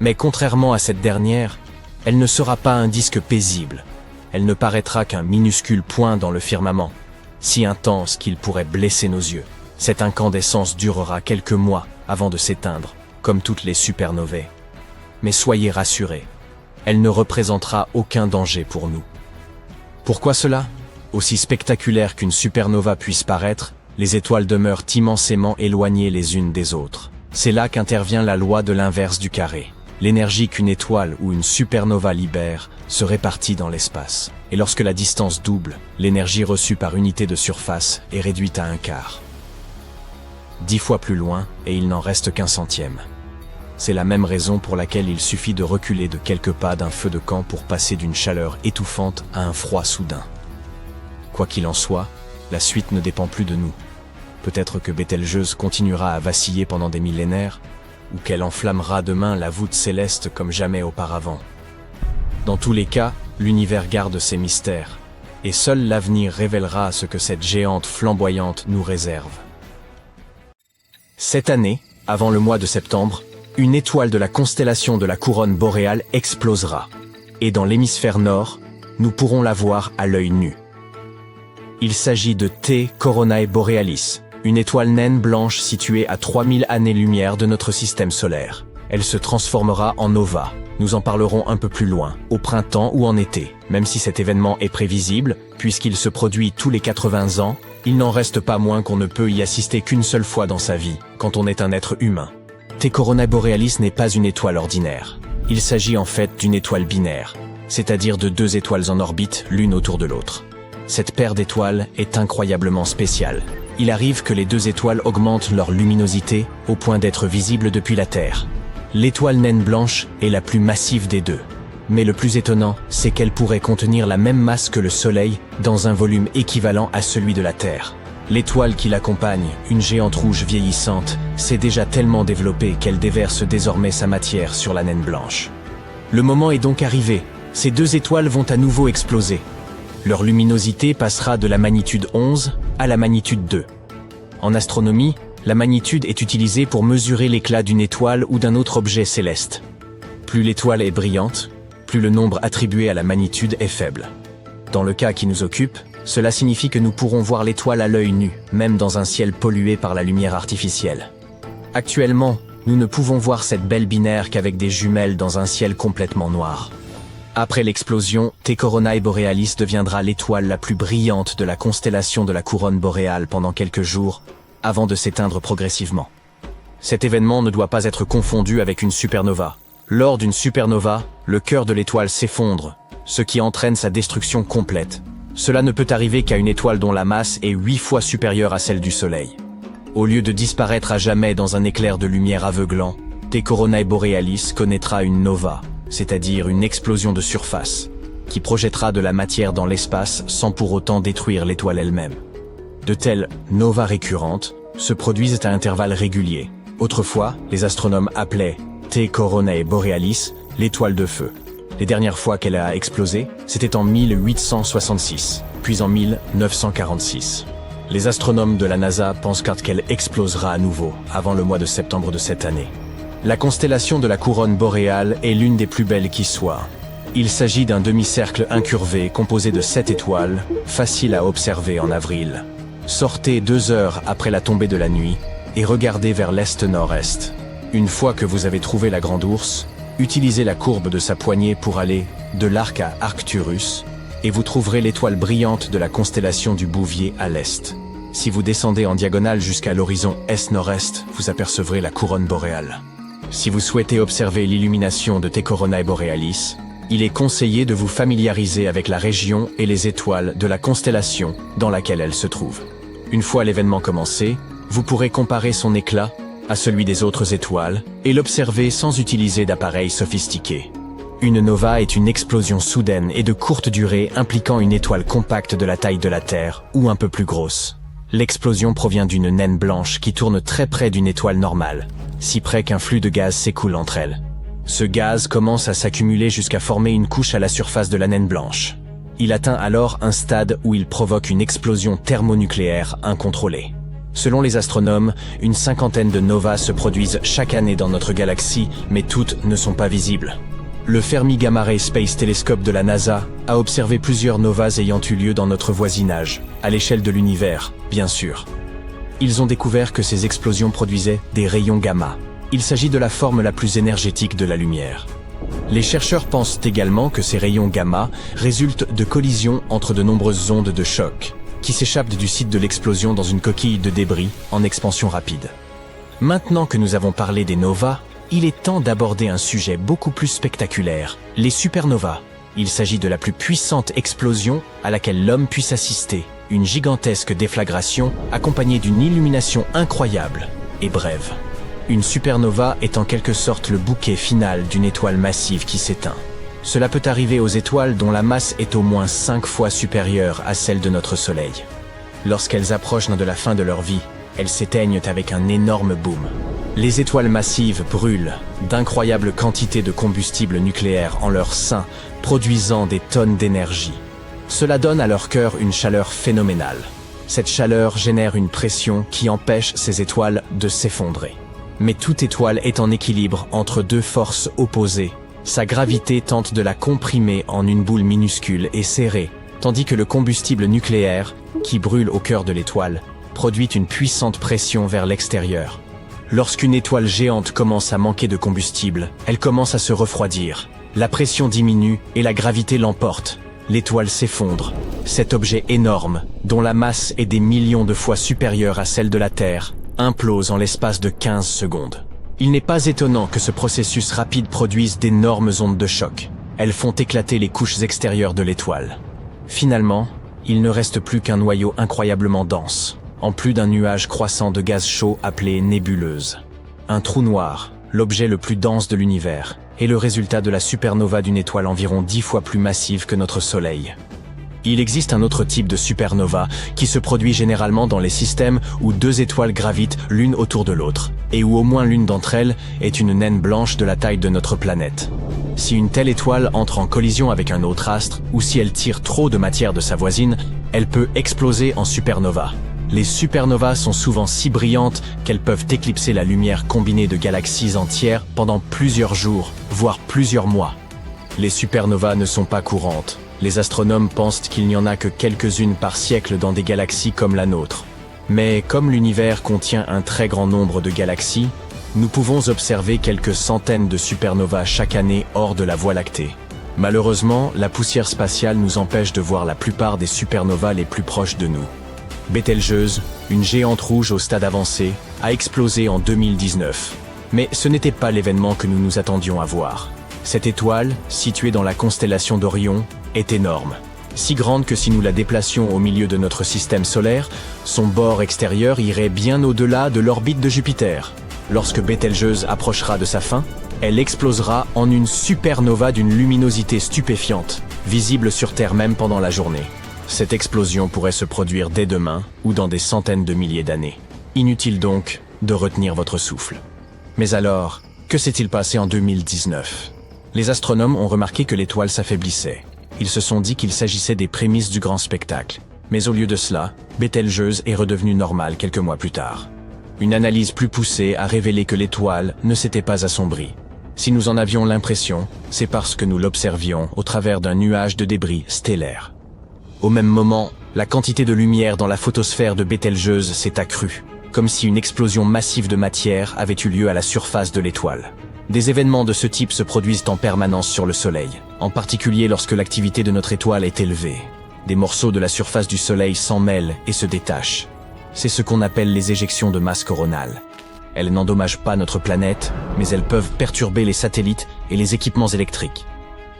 Speaker 1: Mais contrairement à cette dernière, elle ne sera pas un disque paisible. Elle ne paraîtra qu'un minuscule point dans le firmament, si intense qu'il pourrait blesser nos yeux. Cette incandescence durera quelques mois avant de s'éteindre, comme toutes les supernovae. Mais soyez rassurés, elle ne représentera aucun danger pour nous. Pourquoi cela? Aussi spectaculaire qu'une supernova puisse paraître, les étoiles demeurent immensément éloignées les unes des autres. C'est là qu'intervient la loi de l'inverse du carré. L'énergie qu'une étoile ou une supernova libère se répartit dans l'espace. Et lorsque la distance double, l'énergie reçue par unité de surface est réduite à un quart. 10 fois plus loin, et il n'en reste qu'un centième. C'est la même raison pour laquelle il suffit de reculer de quelques pas d'un feu de camp pour passer d'une chaleur étouffante à un froid soudain. Quoi qu'il en soit, la suite ne dépend plus de nous. Peut-être que Bételgeuse continuera à vaciller pendant des millénaires, ou qu'elle enflammera demain la voûte céleste comme jamais auparavant. Dans tous les cas, l'univers garde ses mystères, et seul l'avenir révélera ce que cette géante flamboyante nous réserve. Cette année, avant le mois de septembre, une étoile de la constellation de la couronne boréale explosera, et dans l'hémisphère nord, nous pourrons la voir à l'œil nu. Il s'agit de T Coronae Borealis, une étoile naine blanche située à 3000 années-lumière de notre système solaire. Elle se transformera en nova. Nous en parlerons un peu plus loin, au printemps ou en été. Même si cet événement est prévisible, puisqu'il se produit tous les 80 ans, il n'en reste pas moins qu'on ne peut y assister qu'une seule fois dans sa vie, quand on est un être humain. T Coronae Borealis n'est pas une étoile ordinaire. Il s'agit en fait d'une étoile binaire, c'est-à-dire de deux étoiles en orbite l'une autour de l'autre. Cette paire d'étoiles est incroyablement spéciale. Il arrive que les deux étoiles augmentent leur luminosité au point d'être visibles depuis la Terre. L'étoile naine blanche est la plus massive des deux. Mais le plus étonnant, c'est qu'elle pourrait contenir la même masse que le Soleil dans un volume équivalent à celui de la Terre. L'étoile qui l'accompagne, une géante rouge vieillissante, s'est déjà tellement développée qu'elle déverse désormais sa matière sur la naine blanche. Le moment est donc arrivé. Ces deux étoiles vont à nouveau exploser. Leur luminosité passera de la magnitude 11 à la magnitude 2. En astronomie, la magnitude est utilisée pour mesurer l'éclat d'une étoile ou d'un autre objet céleste. Plus l'étoile est brillante, plus le nombre attribué à la magnitude est faible. Dans le cas qui nous occupe, cela signifie que nous pourrons voir l'étoile à l'œil nu, même dans un ciel pollué par la lumière artificielle. Actuellement, nous ne pouvons voir cette belle binaire qu'avec des jumelles dans un ciel complètement noir. Après l'explosion, T Coronae Borealis deviendra l'étoile la plus brillante de la constellation de la couronne boréale pendant quelques jours, avant de s'éteindre progressivement. Cet événement ne doit pas être confondu avec une supernova. Lors d'une supernova, le cœur de l'étoile s'effondre, ce qui entraîne sa destruction complète. Cela ne peut arriver qu'à une étoile dont la masse est 8 fois supérieure à celle du Soleil. Au lieu de disparaître à jamais dans un éclair de lumière aveuglant, T Coronae Borealis connaîtra une nova, c'est-à-dire une explosion de surface, qui projettera de la matière dans l'espace sans pour autant détruire l'étoile elle-même. De telles novas récurrentes se produisent à intervalles réguliers. Autrefois, les astronomes appelaient T Coronae Borealis l'étoile de feu. Les dernières fois qu'elle a explosé, c'était en 1866, puis en 1946. Les astronomes de la NASA pensent qu'elle explosera à nouveau avant le mois de septembre de cette année. La constellation de la couronne boréale est l'une des plus belles qui soit. Il s'agit d'un demi-cercle incurvé composé de 7 étoiles, facile à observer en avril. Sortez 2 heures après la tombée de la nuit et regardez vers l'est-nord-est. Une fois que vous avez trouvé la Grande Ourse, utilisez la courbe de sa poignée pour aller de l'arc à Arcturus et vous trouverez l'étoile brillante de la constellation du Bouvier à l'est. Si vous descendez en diagonale jusqu'à l'horizon est-nord-est, vous apercevrez la couronne boréale. Si vous souhaitez observer l'illumination de T Coronae Borealis, il est conseillé de vous familiariser avec la région et les étoiles de la constellation dans laquelle elle se trouve. Une fois l'événement commencé, vous pourrez comparer son éclat à celui des autres étoiles et l'observer sans utiliser d'appareils sophistiqués. Une nova est une explosion soudaine et de courte durée impliquant une étoile compacte de la taille de la Terre ou un peu plus grosse. L'explosion provient d'une naine blanche qui tourne très près d'une étoile normale, si près qu'un flux de gaz s'écoule entre elles. Ce gaz commence à s'accumuler jusqu'à former une couche à la surface de la naine blanche. Il atteint alors un stade où il provoque une explosion thermonucléaire incontrôlée. Selon les astronomes, une 50aine de novas se produisent chaque année dans notre galaxie, mais toutes ne sont pas visibles. Le Fermi Gamma Ray Space Telescope de la NASA a observé plusieurs novas ayant eu lieu dans notre voisinage, à l'échelle de l'univers, bien sûr. Ils ont découvert que ces explosions produisaient des rayons gamma. Il s'agit de la forme la plus énergétique de la lumière. Les chercheurs pensent également que ces rayons gamma résultent de collisions entre de nombreuses ondes de choc, qui s'échappent du site de l'explosion dans une coquille de débris en expansion rapide. Maintenant que nous avons parlé des novas, il est temps d'aborder un sujet beaucoup plus spectaculaire, les supernovas. Il s'agit de la plus puissante explosion à laquelle l'homme puisse assister, une gigantesque déflagration accompagnée d'une illumination incroyable et brève. Une supernova est en quelque sorte le bouquet final d'une étoile massive qui s'éteint. Cela peut arriver aux étoiles dont la masse est au moins 5 fois supérieure à celle de notre Soleil. Lorsqu'elles approchent de la fin de leur vie, elles s'éteignent avec un énorme boom. Les étoiles massives brûlent d'incroyables quantités de combustible nucléaire en leur sein, produisant des tonnes d'énergie. Cela donne à leur cœur une chaleur phénoménale. Cette chaleur génère une pression qui empêche ces étoiles de s'effondrer. Mais toute étoile est en équilibre entre deux forces opposées. Sa gravité tente de la comprimer en une boule minuscule et serrée, tandis que le combustible nucléaire, qui brûle au cœur de l'étoile, produit une puissante pression vers l'extérieur. Lorsqu'une étoile géante commence à manquer de combustible, elle commence à se refroidir. La pression diminue et la gravité l'emporte. L'étoile s'effondre. Cet objet énorme, dont la masse est des millions de fois supérieure à celle de la Terre, implose en l'espace de 15 secondes. Il n'est pas étonnant que ce processus rapide produise d'énormes ondes de choc. Elles font éclater les couches extérieures de l'étoile. Finalement, il ne reste plus qu'un noyau incroyablement dense, en plus d'un nuage croissant de gaz chaud appelé nébuleuse. Un trou noir, l'objet le plus dense de l'univers, est le résultat de la supernova d'une étoile environ 10 fois plus massive que notre Soleil. Il existe un autre type de supernova qui se produit généralement dans les systèmes où deux étoiles gravitent l'une autour de l'autre, et où au moins l'une d'entre elles est une naine blanche de la taille de notre planète. Si une telle étoile entre en collision avec un autre astre, ou si elle tire trop de matière de sa voisine, elle peut exploser en supernova. Les supernovas sont souvent si brillantes qu'elles peuvent éclipser la lumière combinée de galaxies entières pendant plusieurs jours, voire plusieurs mois. Les supernovas ne sont pas courantes. Les astronomes pensent qu'il n'y en a que quelques-unes par siècle dans des galaxies comme la nôtre. Mais comme l'univers contient un très grand nombre de galaxies, nous pouvons observer quelques centaines de supernovas chaque année hors de la Voie lactée. Malheureusement, la poussière spatiale nous empêche de voir la plupart des supernovas les plus proches de nous. Bételgeuse, une géante rouge au stade avancé, a explosé en 2019. Mais ce n'était pas l'événement que nous nous attendions à voir. Cette étoile, située dans la constellation d'Orion, est énorme. Si grande que si nous la déplacions au milieu de notre système solaire, son bord extérieur irait bien au-delà de l'orbite de Jupiter. Lorsque Bételgeuse approchera de sa fin, elle explosera en une supernova d'une luminosité stupéfiante, visible sur Terre même pendant la journée. Cette explosion pourrait se produire dès demain ou dans des centaines de milliers d'années. Inutile donc de retenir votre souffle. Mais alors, que s'est-il passé en 2019 ? Les astronomes ont remarqué que l'étoile s'affaiblissait. Ils se sont dit qu'il s'agissait des prémices du grand spectacle. Mais au lieu de cela, Bételgeuse est redevenue normale quelques mois plus tard. Une analyse plus poussée a révélé que l'étoile ne s'était pas assombrie. Si nous en avions l'impression, c'est parce que nous l'observions au travers d'un nuage de débris stellaires. Au même moment, la quantité de lumière dans la photosphère de Bételgeuse s'est accrue, comme si une explosion massive de matière avait eu lieu à la surface de l'étoile. Des événements de ce type se produisent en permanence sur le Soleil, en particulier lorsque l'activité de notre étoile est élevée. Des morceaux de la surface du Soleil s'en mêlent et se détachent. C'est ce qu'on appelle les éjections de masse coronale. Elles n'endommagent pas notre planète, mais elles peuvent perturber les satellites et les équipements électriques.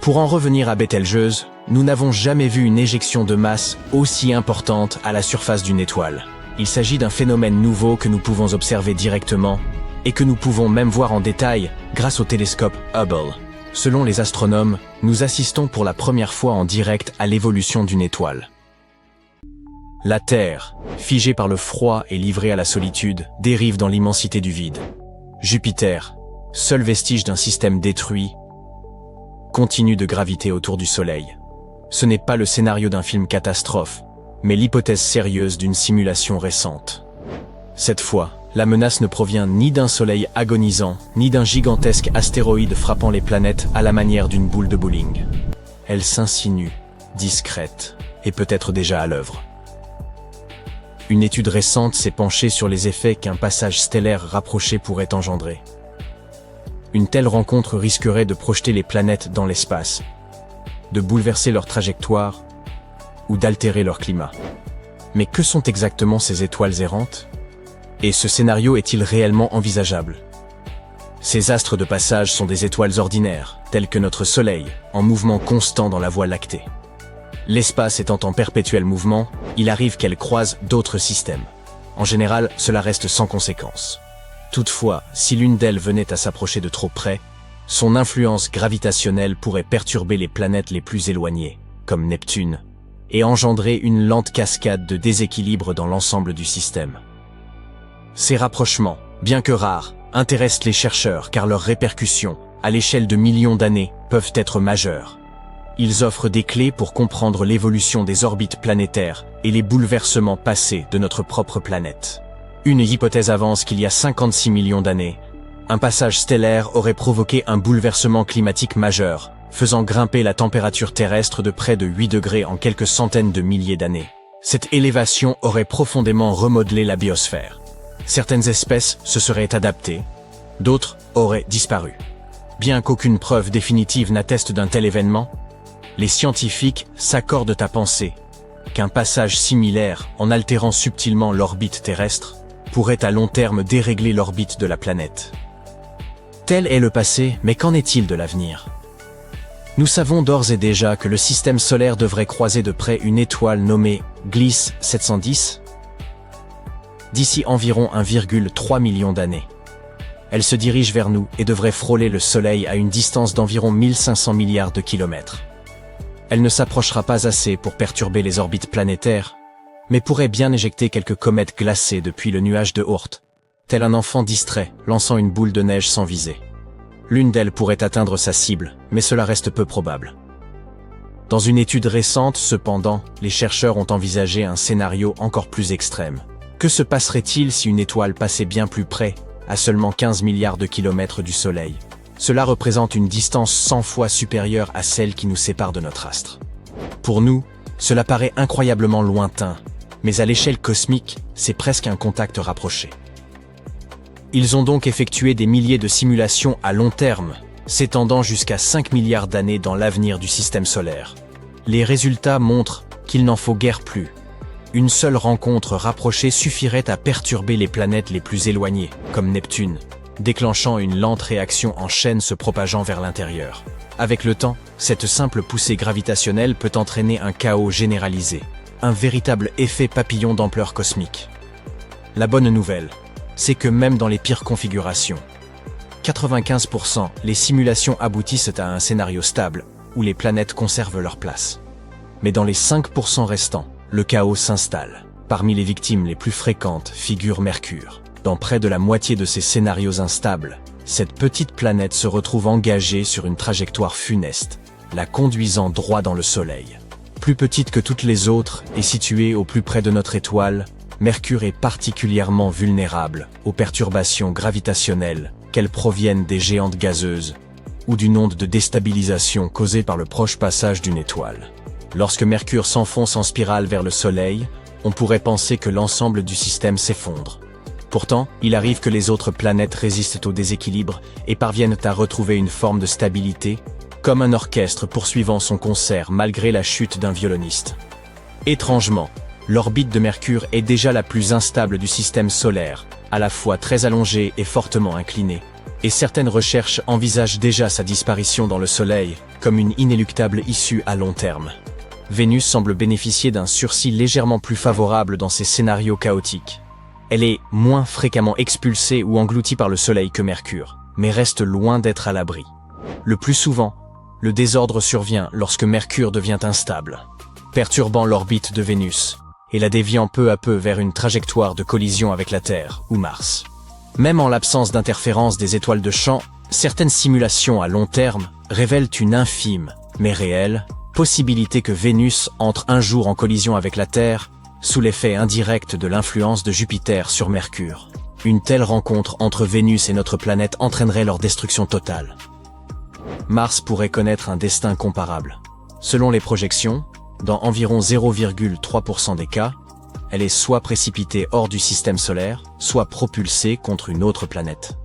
Speaker 1: Pour en revenir à Bételgeuse, nous n'avons jamais vu une éjection de masse aussi importante à la surface d'une étoile. Il s'agit d'un phénomène nouveau que nous pouvons observer directement et que nous pouvons même voir en détail grâce au télescope Hubble. Selon les astronomes, nous assistons pour la première fois en direct à l'évolution d'une étoile. La Terre, figée par le froid et livrée à la solitude, dérive dans l'immensité du vide. Jupiter, seul vestige d'un système détruit, continue de graviter autour du Soleil. Ce n'est pas le scénario d'un film catastrophe, mais l'hypothèse sérieuse d'une simulation récente. Cette fois, la menace ne provient ni d'un Soleil agonisant, ni d'un gigantesque astéroïde frappant les planètes à la manière d'une boule de bowling. Elle s'insinue, discrète, et peut-être déjà à l'œuvre. Une étude récente s'est penchée sur les effets qu'un passage stellaire rapproché pourrait engendrer. Une telle rencontre risquerait de projeter les planètes dans l'espace, de bouleverser leur trajectoire ou d'altérer leur climat. Mais que sont exactement ces étoiles errantes ? Et ce scénario est-il réellement envisageable ? Ces astres de passage sont des étoiles ordinaires, telles que notre Soleil, en mouvement constant dans la Voie lactée. L'espace étant en perpétuel mouvement, il arrive qu'elles croisent d'autres systèmes. En général, cela reste sans conséquence. Toutefois, si l'une d'elles venait à s'approcher de trop près, son influence gravitationnelle pourrait perturber les planètes les plus éloignées, comme Neptune, et engendrer une lente cascade de déséquilibre dans l'ensemble du système. Ces rapprochements, bien que rares, intéressent les chercheurs car leurs répercussions, à l'échelle de millions d'années, peuvent être majeures. Ils offrent des clés pour comprendre l'évolution des orbites planétaires et les bouleversements passés de notre propre planète. Une hypothèse avance qu'il y a 56 millions d'années, un passage stellaire aurait provoqué un bouleversement climatique majeur, faisant grimper la température terrestre de près de 8 degrés en quelques centaines de milliers d'années. Cette élévation aurait profondément remodelé la biosphère. Certaines espèces se seraient adaptées, d'autres auraient disparu. Bien qu'aucune preuve définitive n'atteste d'un tel événement, les scientifiques s'accordent à penser qu'un passage similaire, en altérant subtilement l'orbite terrestre, pourrait à long terme dérégler l'orbite de la planète. Tel est le passé, mais qu'en est-il de l'avenir ? Nous savons d'ores et déjà que le système solaire devrait croiser de près une étoile nommée Gliese 710 d'ici environ 1,3 million d'années. Elle se dirige vers nous et devrait frôler le Soleil à une distance d'environ 1500 milliards de kilomètres. Elle ne s'approchera pas assez pour perturber les orbites planétaires, mais pourrait bien éjecter quelques comètes glacées depuis le nuage de Oort, tel un enfant distrait lançant une boule de neige sans visée. L'une d'elles pourrait atteindre sa cible, mais cela reste peu probable. Dans une étude récente, cependant, les chercheurs ont envisagé un scénario encore plus extrême. Que se passerait-il si une étoile passait bien plus près, à seulement 15 milliards de kilomètres du Soleil ? Cela représente une distance 100 fois supérieure à celle qui nous sépare de notre astre. Pour nous, cela paraît incroyablement lointain, mais à l'échelle cosmique, c'est presque un contact rapproché. Ils ont donc effectué des milliers de simulations à long terme, s'étendant jusqu'à 5 milliards d'années dans l'avenir du système solaire. Les résultats montrent qu'il n'en faut guère plus. Une seule rencontre rapprochée suffirait à perturber les planètes les plus éloignées, comme Neptune, déclenchant une lente réaction en chaîne se propageant vers l'intérieur. Avec le temps, cette simple poussée gravitationnelle peut entraîner un chaos généralisé, un véritable effet papillon d'ampleur cosmique. La bonne nouvelle, c'est que même dans les pires configurations, 95%, les simulations aboutissent à un scénario stable, où les planètes conservent leur place. Mais dans les 5% restants, le chaos s'installe. Parmi les victimes les plus fréquentes figure Mercure. Dans près de la moitié de ces scénarios instables, cette petite planète se retrouve engagée sur une trajectoire funeste, la conduisant droit dans le Soleil. Plus petite que toutes les autres et située au plus près de notre étoile, Mercure est particulièrement vulnérable aux perturbations gravitationnelles, qu'elles proviennent des géantes gazeuses ou d'une onde de déstabilisation causée par le proche passage d'une étoile. Lorsque Mercure s'enfonce en spirale vers le Soleil, on pourrait penser que l'ensemble du système s'effondre. Pourtant, il arrive que les autres planètes résistent au déséquilibre et parviennent à retrouver une forme de stabilité, comme un orchestre poursuivant son concert malgré la chute d'un violoniste. Étrangement, l'orbite de Mercure est déjà la plus instable du système solaire, à la fois très allongée et fortement inclinée, et certaines recherches envisagent déjà sa disparition dans le Soleil, comme une inéluctable issue à long terme. Vénus semble bénéficier d'un sursis légèrement plus favorable dans ces scénarios chaotiques. Elle est moins fréquemment expulsée ou engloutie par le Soleil que Mercure, mais reste loin d'être à l'abri. Le plus souvent, le désordre survient lorsque Mercure devient instable, perturbant l'orbite de Vénus, et la déviant peu à peu vers une trajectoire de collision avec la Terre ou Mars. Même en l'absence d'interférence des étoiles de champ, certaines simulations à long terme révèlent une infime, mais réelle, possibilité que Vénus entre un jour en collision avec la Terre, sous l'effet indirect de l'influence de Jupiter sur Mercure. Une telle rencontre entre Vénus et notre planète entraînerait leur destruction totale. Mars pourrait connaître un destin comparable. Selon les projections, dans environ 0,3% des cas, elle est soit précipitée hors du système solaire, soit propulsée contre une autre planète.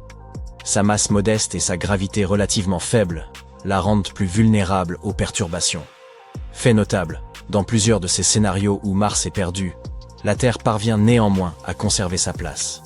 Speaker 1: Sa masse modeste et sa gravité relativement faible la rendent plus vulnérable aux perturbations. Fait notable, dans plusieurs de ces scénarios où Mars est perdu, la Terre parvient néanmoins à conserver sa place.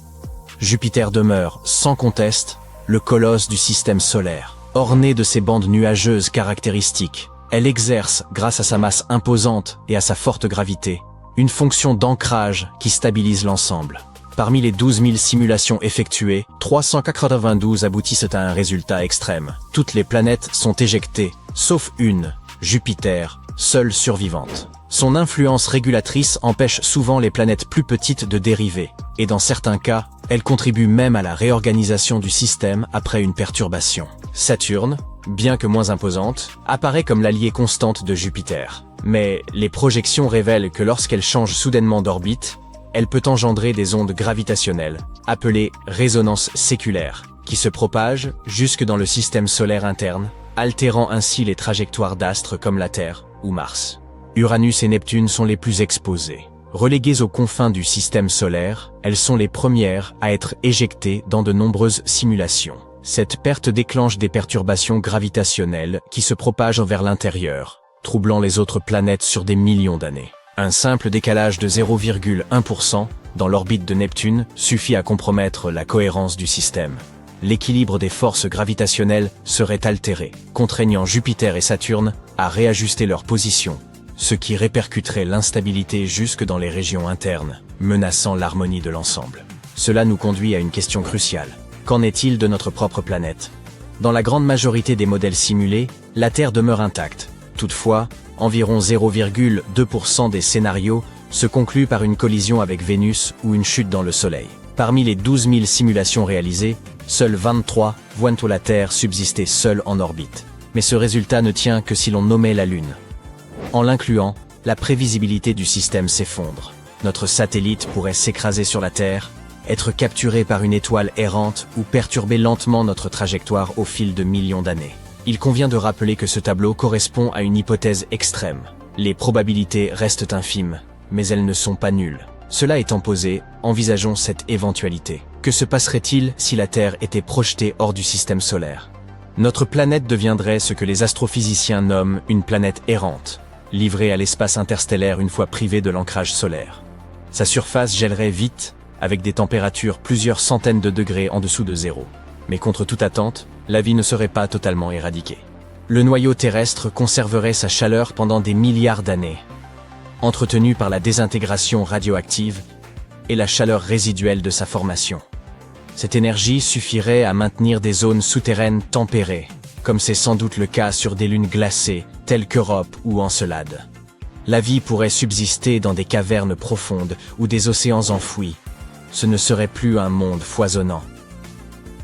Speaker 1: Jupiter demeure, sans conteste, le colosse du système solaire. Ornée de ses bandes nuageuses caractéristiques, elle exerce, grâce à sa masse imposante et à sa forte gravité, une fonction d'ancrage qui stabilise l'ensemble. Parmi les 12 000 simulations effectuées, 392 aboutissent à un résultat extrême. Toutes les planètes sont éjectées, sauf une, Jupiter, seule survivante. Son influence régulatrice empêche souvent les planètes plus petites de dériver, et dans certains cas, elle contribue même à la réorganisation du système après une perturbation. Saturne, bien que moins imposante, apparaît comme l'alliée constante de Jupiter. Mais les projections révèlent que lorsqu'elle change soudainement d'orbite, elle peut engendrer des ondes gravitationnelles, appelées résonances séculaires, qui se propagent jusque dans le système solaire interne, altérant ainsi les trajectoires d'astres comme la Terre ou Mars. Uranus et Neptune sont les plus exposées. Reléguées aux confins du système solaire, elles sont les premières à être éjectées dans de nombreuses simulations. Cette perte déclenche des perturbations gravitationnelles qui se propagent vers l'intérieur, troublant les autres planètes sur des millions d'années. Un simple décalage de 0,1% dans l'orbite de Neptune suffit à compromettre la cohérence du système. L'équilibre des forces gravitationnelles serait altéré, contraignant Jupiter et Saturne à réajuster leur position, ce qui répercuterait l'instabilité jusque dans les régions internes, menaçant l'harmonie de l'ensemble. Cela nous conduit à une question cruciale. Qu'en est-il de notre propre planète? Dans la grande majorité des modèles simulés, la Terre demeure intacte. Toutefois, environ 0,2% des scénarios se concluent par une collision avec Vénus ou une chute dans le Soleil. Parmi les 12 000 simulations réalisées, seules 23 voient la Terre subsister seule en orbite. Mais ce résultat ne tient que si l'on nommait la Lune. En l'incluant, la prévisibilité du système s'effondre. Notre satellite pourrait s'écraser sur la Terre, être capturé par une étoile errante ou perturber lentement notre trajectoire au fil de millions d'années. Il convient de rappeler que ce tableau correspond à une hypothèse extrême. Les probabilités restent infimes, mais elles ne sont pas nulles. Cela étant posé, envisageons cette éventualité. Que se passerait-il si la Terre était projetée hors du système solaire? Notre planète deviendrait ce que les astrophysiciens nomment une planète errante, livrée à l'espace interstellaire une fois privée de l'ancrage solaire. Sa surface gèlerait vite, avec des températures plusieurs centaines de degrés en dessous de zéro. Mais contre toute attente, la vie ne serait pas totalement éradiquée. Le noyau terrestre conserverait sa chaleur pendant des milliards d'années, entretenu par la désintégration radioactive et la chaleur résiduelle de sa formation. Cette énergie suffirait à maintenir des zones souterraines tempérées, comme c'est sans doute le cas sur des lunes glacées, telles qu'Europe ou Encelade. La vie pourrait subsister dans des cavernes profondes ou des océans enfouis. Ce ne serait plus un monde foisonnant.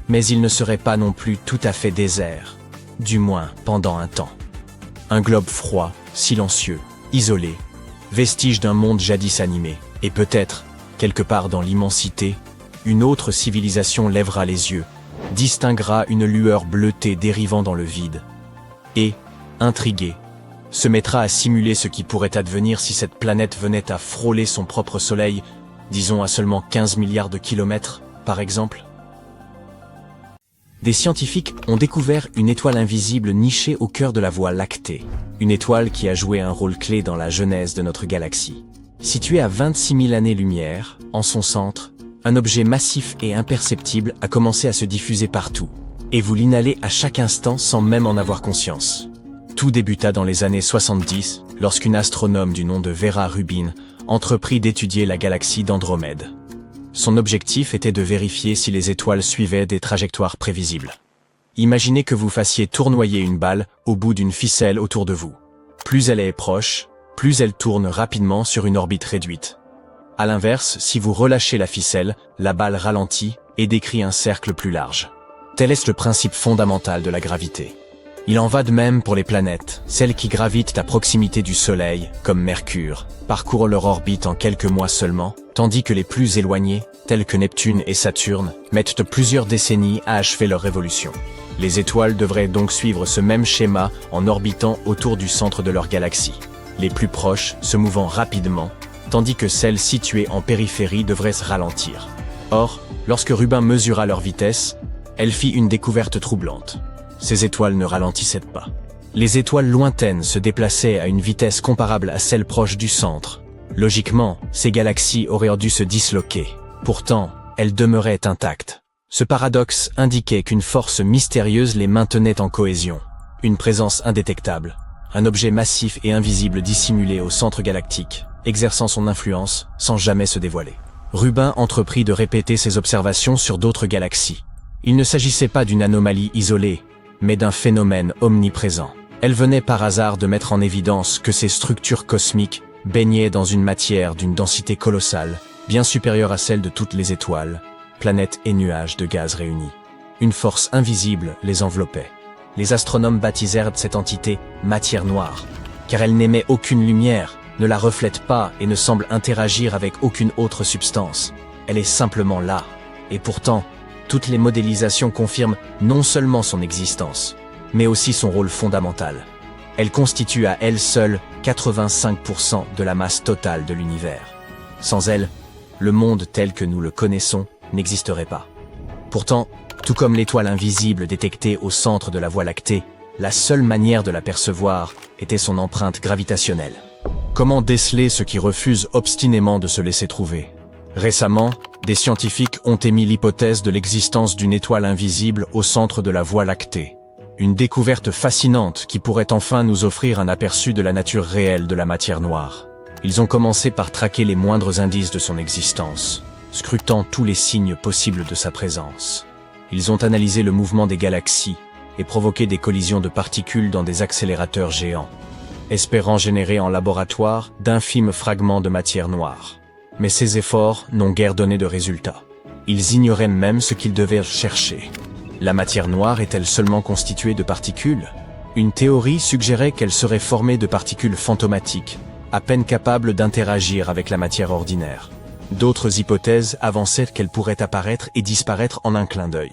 Speaker 1: Mais il ne serait pas non plus tout à fait désert, du moins pendant un temps. Un globe froid, silencieux, isolé, vestige d'un monde jadis animé, et peut-être, quelque part dans l'immensité, une autre civilisation lèvera les yeux, distinguera une lueur bleutée dérivant dans le vide, et, intriguée, se mettra à simuler ce qui pourrait advenir si cette planète venait à frôler son propre soleil, disons à seulement 15 milliards de kilomètres, par exemple. Des scientifiques ont découvert une étoile invisible nichée au cœur de la Voie lactée, une étoile qui a joué un rôle clé dans la genèse de notre galaxie. Située à 26 000 années-lumière, en son centre, un objet massif et imperceptible a commencé à se diffuser partout, et vous l'inhalez à chaque instant sans même en avoir conscience. Tout débuta dans les années 70, lorsqu'une astronome du nom de Vera Rubin entreprit d'étudier la galaxie d'Andromède. Son objectif était de vérifier si les étoiles suivaient des trajectoires prévisibles. Imaginez que vous fassiez tournoyer une balle au bout d'une ficelle autour de vous. Plus elle est proche, plus elle tourne rapidement sur une orbite réduite. À l'inverse, si vous relâchez la ficelle, la balle ralentit et décrit un cercle plus large. Tel est le principe fondamental de la gravité. Il en va de même pour les planètes. Celles qui gravitent à proximité du Soleil, comme Mercure, parcourent leur orbite en quelques mois seulement, tandis que les plus éloignées, telles que Neptune et Saturne, mettent plusieurs décennies à achever leur révolution. Les étoiles devraient donc suivre ce même schéma en orbitant autour du centre de leur galaxie, les plus proches se mouvant rapidement, tandis que celles situées en périphérie devraient se ralentir. Or, lorsque Rubin mesura leur vitesse, elle fit une découverte troublante. Ces étoiles ne ralentissaient pas. Les étoiles lointaines se déplaçaient à une vitesse comparable à celle proche du centre. Logiquement, ces galaxies auraient dû se disloquer. Pourtant, elles demeuraient intactes. Ce paradoxe indiquait qu'une force mystérieuse les maintenait en cohésion. Une présence indétectable. Un objet massif et invisible dissimulé au centre galactique, exerçant son influence sans jamais se dévoiler. Rubin entreprit de répéter ses observations sur d'autres galaxies. Il ne s'agissait pas d'une anomalie isolée, mais d'un phénomène omniprésent. Elle venait par hasard de mettre en évidence que ces structures cosmiques baignaient dans une matière d'une densité colossale, bien supérieure à celle de toutes les étoiles, planètes et nuages de gaz réunis. Une force invisible les enveloppait. Les astronomes baptisèrent cette entité matière noire, car elle n'émet aucune lumière, ne la reflète pas et ne semble interagir avec aucune autre substance. Elle est simplement là. Et pourtant, toutes les modélisations confirment non seulement son existence, mais aussi son rôle fondamental. Elle constitue à elle seule 85% de la masse totale de l'univers. Sans elle, le monde tel que nous le connaissons n'existerait pas. Pourtant, tout comme l'étoile invisible détectée au centre de la Voie lactée, la seule manière de la percevoir était son empreinte gravitationnelle. Comment déceler ceux qui refusent obstinément de se laisser trouver? Récemment, des scientifiques ont émis l'hypothèse de l'existence d'une étoile invisible au centre de la Voie lactée. Une découverte fascinante qui pourrait enfin nous offrir un aperçu de la nature réelle de la matière noire. Ils ont commencé par traquer les moindres indices de son existence, scrutant tous les signes possibles de sa présence. Ils ont analysé le mouvement des galaxies et provoqué des collisions de particules dans des accélérateurs géants, espérant générer en laboratoire d'infimes fragments de matière noire. Mais ces efforts n'ont guère donné de résultats. Ils ignoraient même ce qu'ils devaient chercher. La matière noire est-elle seulement constituée de particules? Une théorie suggérait qu'elle serait formée de particules fantomatiques, à peine capables d'interagir avec la matière ordinaire. D'autres hypothèses avançaient qu'elle pourrait apparaître et disparaître en un clin d'œil.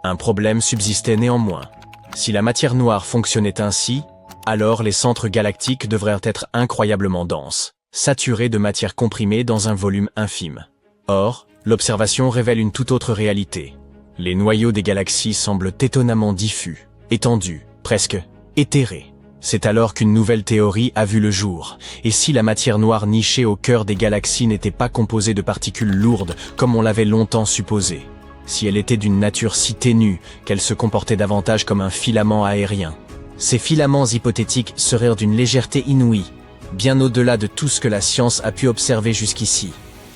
Speaker 1: Un problème subsistait néanmoins. Si la matière noire fonctionnait ainsi, alors les centres galactiques devraient être incroyablement denses, saturés de matière comprimée dans un volume infime. Or, l'observation révèle une toute autre réalité. Les noyaux des galaxies semblent étonnamment diffus, étendus, presque éthérés. C'est alors qu'une nouvelle théorie a vu le jour. Et si la matière noire nichée au cœur des galaxies n'était pas composée de particules lourdes, comme on l'avait longtemps supposé? Si elle était d'une nature si ténue qu'elle se comportait davantage comme un filament aérien? Ces filaments hypothétiques seraient d'une légèreté inouïe, bien au-delà de tout ce que la science a pu observer jusqu'ici.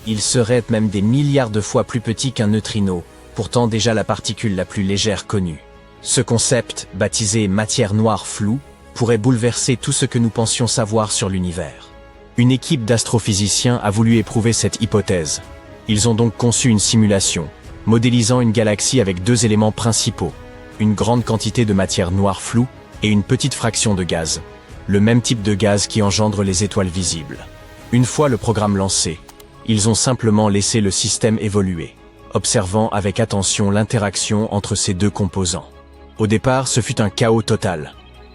Speaker 1: Ils seraient même des milliards de fois plus petits qu'un neutrino, pourtant déjà la particule la plus légère connue. Ce concept, baptisé matière noire floue, pourrait bouleverser tout ce que nous pensions savoir sur l'univers. Une équipe d'astrophysiciens a voulu éprouver cette hypothèse. Ils ont donc conçu une simulation, modélisant une galaxie avec deux éléments principaux, une grande quantité de matière noire floue et une petite fraction de gaz, le même type de gaz qui engendre les étoiles visibles. Une fois le programme lancé, ils ont simplement laissé le système évoluer, observant avec attention l'interaction entre ces deux composants. Au départ, ce fut un chaos total.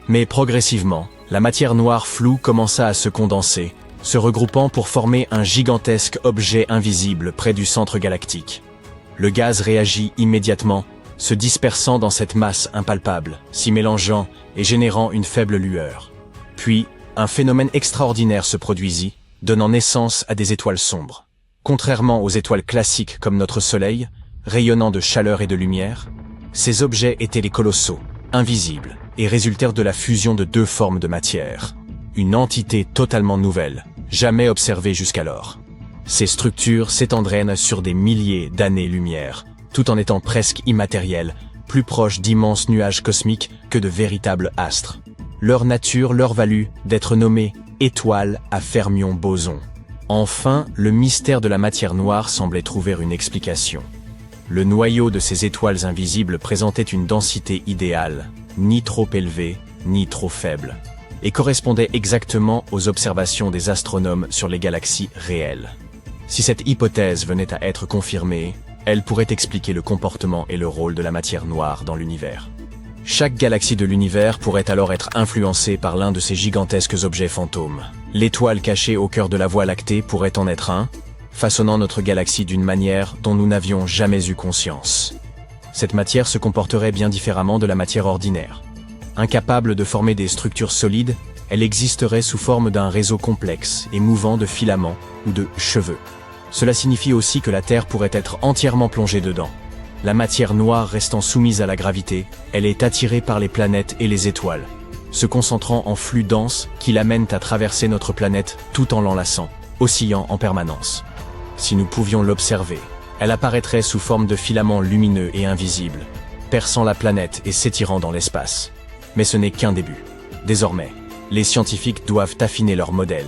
Speaker 1: Mais progressivement, la matière noire floue commença à se condenser, se regroupant pour former un gigantesque objet invisible près du centre galactique. Le gaz réagit immédiatement, se dispersant dans cette masse impalpable, s'y mélangeant et générant une faible lueur. Puis, un phénomène extraordinaire se produisit, donnant naissance à des étoiles sombres. Contrairement aux étoiles classiques comme notre Soleil, rayonnant de chaleur et de lumière, ces objets étaient les colossaux, invisibles, et résultèrent de la fusion de deux formes de matière. Une entité totalement nouvelle, jamais observée jusqu'alors. Ces structures s'étendraient sur des milliers d'années-lumière, tout en étant presque immatérielles, plus proches d'immenses nuages cosmiques que de véritables astres. Leur nature leur valut d'être nommées étoiles à fermions-bosons. Enfin, le mystère de la matière noire semblait trouver une explication. Le noyau de ces étoiles invisibles présentait une densité idéale, ni trop élevée, ni trop faible, et correspondait exactement aux observations des astronomes sur les galaxies réelles. Si cette hypothèse venait à être confirmée, elle pourrait expliquer le comportement et le rôle de la matière noire dans l'univers. Chaque galaxie de l'univers pourrait alors être influencée par l'un de ces gigantesques objets fantômes. L'étoile cachée au cœur de la Voie lactée pourrait en être un, façonnant notre galaxie d'une manière dont nous n'avions jamais eu conscience. Cette matière se comporterait bien différemment de la matière ordinaire. Incapable de former des structures solides, elle existerait sous forme d'un réseau complexe et mouvant de filaments ou de cheveux. Cela signifie aussi que la Terre pourrait être entièrement plongée dedans. La matière noire restant soumise à la gravité, elle est attirée par les planètes et les étoiles, se concentrant en flux denses qui l'amènent à traverser notre planète tout en l'enlaçant, oscillant en permanence. Si nous pouvions l'observer, elle apparaîtrait sous forme de filaments lumineux et invisibles, perçant la planète et s'étirant dans l'espace. Mais ce n'est qu'un début. Désormais, les scientifiques doivent affiner leur modèle.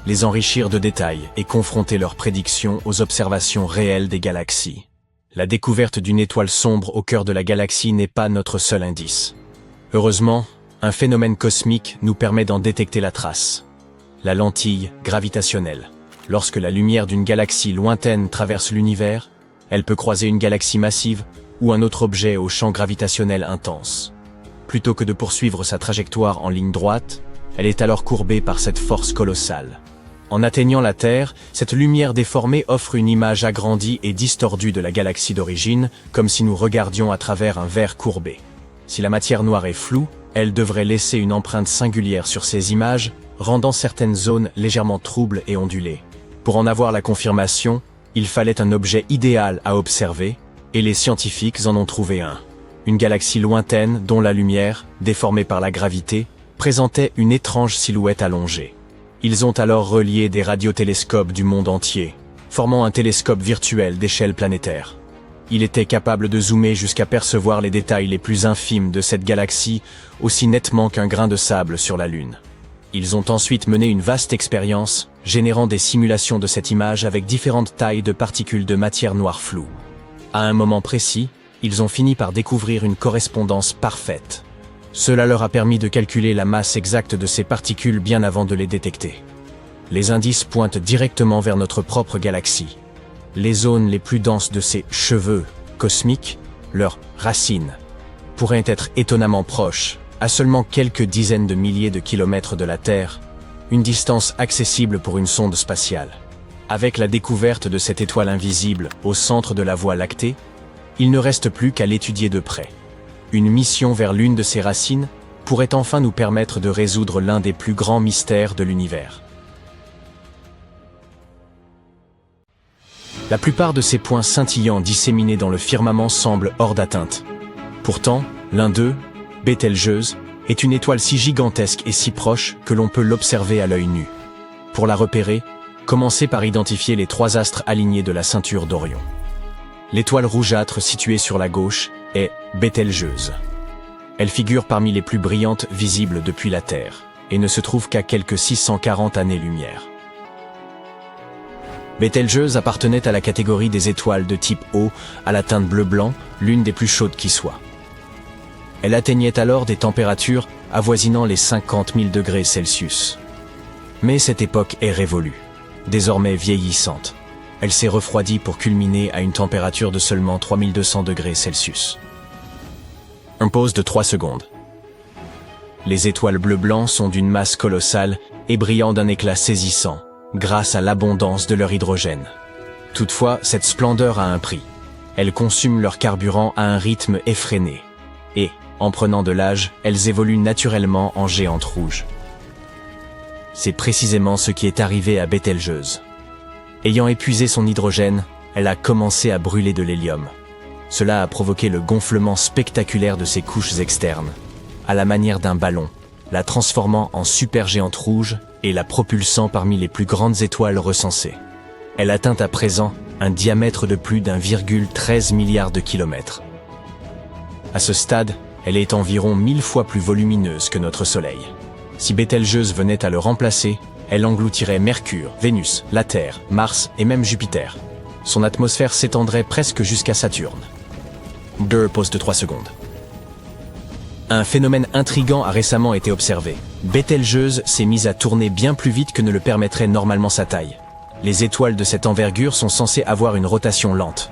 Speaker 1: les enrichir de détails et confronter leurs prédictions aux observations réelles des galaxies. La découverte d'une étoile sombre au cœur de la galaxie n'est pas notre seul indice. Heureusement, un phénomène cosmique nous permet d'en détecter la trace. La lentille gravitationnelle. Lorsque la lumière d'une galaxie lointaine traverse l'univers, elle peut croiser une galaxie massive ou un autre objet au champ gravitationnel intense. Plutôt que de poursuivre sa trajectoire en ligne droite, elle est alors courbée par cette force colossale. En atteignant la Terre, cette lumière déformée offre une image agrandie et distordue de la galaxie d'origine, comme si nous regardions à travers un verre courbé. Si la matière noire est floue, elle devrait laisser une empreinte singulière sur ces images, rendant certaines zones légèrement troubles et ondulées. Pour en avoir la confirmation, il fallait un objet idéal à observer, et les scientifiques en ont trouvé un. Une galaxie lointaine dont la lumière, déformée par la gravité, présentait une étrange silhouette allongée. Ils ont alors relié des radiotélescopes du monde entier, formant un télescope virtuel d'échelle planétaire. Il était capable de zoomer jusqu'à percevoir les détails les plus infimes de cette galaxie, aussi nettement qu'un grain de sable sur la Lune. Ils ont ensuite mené une vaste expérience, générant des simulations de cette image avec différentes tailles de particules de matière noire floue. À un moment précis, ils ont fini par découvrir une correspondance parfaite. Cela leur a permis de calculer la masse exacte de ces particules bien avant de les détecter. Les indices pointent directement vers notre propre galaxie. Les zones les plus denses de ces cheveux cosmiques, leurs racines, pourraient être étonnamment proches, à seulement quelques dizaines de milliers de kilomètres de la Terre, une distance accessible pour une sonde spatiale. Avec la découverte de cette étoile invisible au centre de la Voie lactée, il ne reste plus qu'à l'étudier de près. Une mission vers l'une de ses racines pourrait enfin nous permettre de résoudre l'un des plus grands mystères de l'univers. La plupart de ces points scintillants disséminés dans le firmament semblent hors d'atteinte. Pourtant, l'un d'eux, Bételgeuse, est une étoile si gigantesque et si proche que l'on peut l'observer à l'œil nu. Pour la repérer, commencez par identifier les 3 astres alignés de la ceinture d'Orion. L'étoile rougeâtre située sur la gauche est Bételgeuse. Elle figure parmi les plus brillantes visibles depuis la Terre, et ne se trouve qu'à quelques 640 années-lumière. Bételgeuse appartenait à la catégorie des étoiles de type O à la teinte bleu-blanc, l'une des plus chaudes qui soit. Elle atteignait alors des températures avoisinant les 50 000 degrés Celsius. Mais cette époque est révolue, désormais vieillissante. Elle s'est refroidie pour culminer à une température de seulement 3200 degrés Celsius. Un pause de 3 secondes. Les étoiles bleu-blanc sont d'une masse colossale et brillant d'un éclat saisissant, grâce à l'abondance de leur hydrogène. Toutefois, cette splendeur a un prix. Elles consument leur carburant à un rythme effréné. Et, en prenant de l'âge, elles évoluent naturellement en géantes rouges. C'est précisément ce qui est arrivé à Bételgeuse. Ayant épuisé son hydrogène, elle a commencé à brûler de l'hélium. Cela a provoqué le gonflement spectaculaire de ses couches externes, à la manière d'un ballon, la transformant en supergéante rouge et la propulsant parmi les plus grandes étoiles recensées. Elle atteint à présent un diamètre de plus d'1,13 milliard de kilomètres. À ce stade, elle est environ 1000 fois plus volumineuse que notre Soleil. Si Bételgeuse venait à le remplacer, elle engloutirait Mercure, Vénus, la Terre, Mars et même Jupiter. Son atmosphère s'étendrait presque jusqu'à Saturne. Pause de 3 secondes. Un phénomène intrigant a récemment été observé. Bételgeuse s'est mise à tourner bien plus vite que ne le permettrait normalement sa taille. Les étoiles de cette envergure sont censées avoir une rotation lente.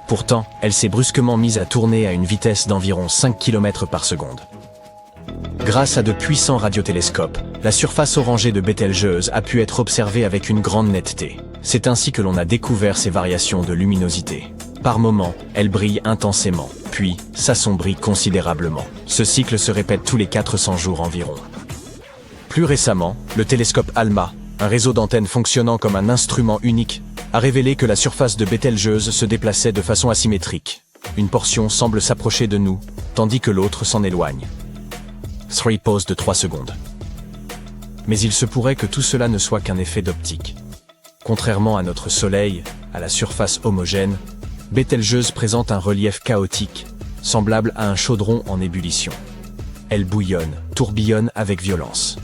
Speaker 1: Pourtant, elle s'est brusquement mise à tourner à une vitesse d'environ 5 km par seconde. Grâce à de puissants radiotélescopes, la surface orangée de Bételgeuse a pu être observée avec une grande netteté. C'est ainsi que l'on a découvert ces variations de luminosité. Par moments, elle brille intensément, puis s'assombrit considérablement. Ce cycle se répète tous les 400 jours environ. Plus récemment, le télescope ALMA, un réseau d'antennes fonctionnant comme un instrument unique, a révélé que la surface de Bételgeuse se déplaçait de façon asymétrique. Une portion semble s'approcher de nous, tandis que l'autre s'en éloigne. Pause de 3 secondes. Mais il se pourrait que tout cela ne soit qu'un effet d'optique. Contrairement à notre Soleil, à la surface homogène, Bételgeuse présente un relief chaotique, semblable à un chaudron en ébullition. Elle bouillonne, tourbillonne avec violence.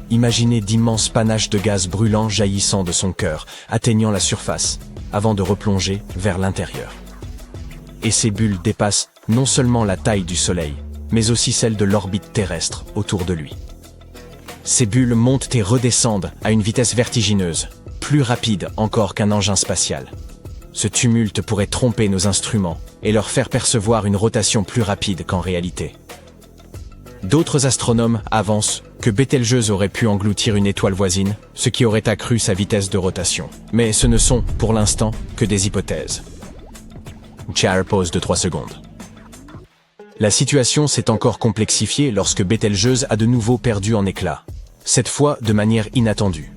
Speaker 1: Imaginez d'immenses panaches de gaz brûlant jaillissant de son cœur, atteignant la surface, avant de replonger vers l'intérieur. Et ces bulles dépassent non seulement la taille du Soleil, mais aussi celle de l'orbite terrestre autour de lui. Ces bulles montent et redescendent à une vitesse vertigineuse, plus rapide encore qu'un engin spatial. Ce tumulte pourrait tromper nos instruments et leur faire percevoir une rotation plus rapide qu'en réalité. D'autres astronomes avancent que Bételgeuse aurait pu engloutir une étoile voisine, ce qui aurait accru sa vitesse de rotation. Mais ce ne sont, pour l'instant, que des hypothèses. Char pause de 3 secondes. La situation s'est encore complexifiée lorsque Bételgeuse a de nouveau perdu en éclat, cette fois de manière inattendue.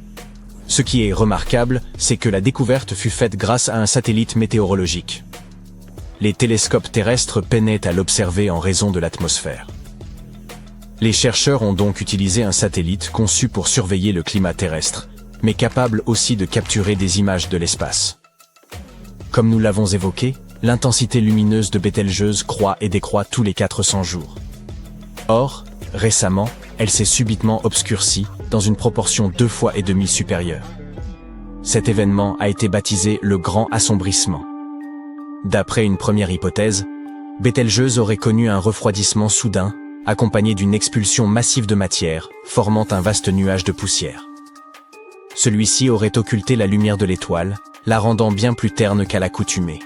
Speaker 1: Ce qui est remarquable, c'est que la découverte fut faite grâce à un satellite météorologique. Les télescopes terrestres peinaient à l'observer en raison de l'atmosphère. Les chercheurs ont donc utilisé un satellite conçu pour surveiller le climat terrestre, mais capable aussi de capturer des images de l'espace. Comme nous l'avons évoqué, l'intensité lumineuse de Bételgeuse croît et décroît tous les 400 jours. Or, récemment, elle s'est subitement obscurcie dans une proportion 2,5 fois supérieure. Cet événement a été baptisé le Grand Assombrissement. D'après une première hypothèse, Bételgeuse aurait connu un refroidissement soudain, accompagné d'une expulsion massive de matière, formant un vaste nuage de poussière. Celui-ci aurait occulté la lumière de l'étoile, la rendant bien plus terne qu'à l'accoutumée.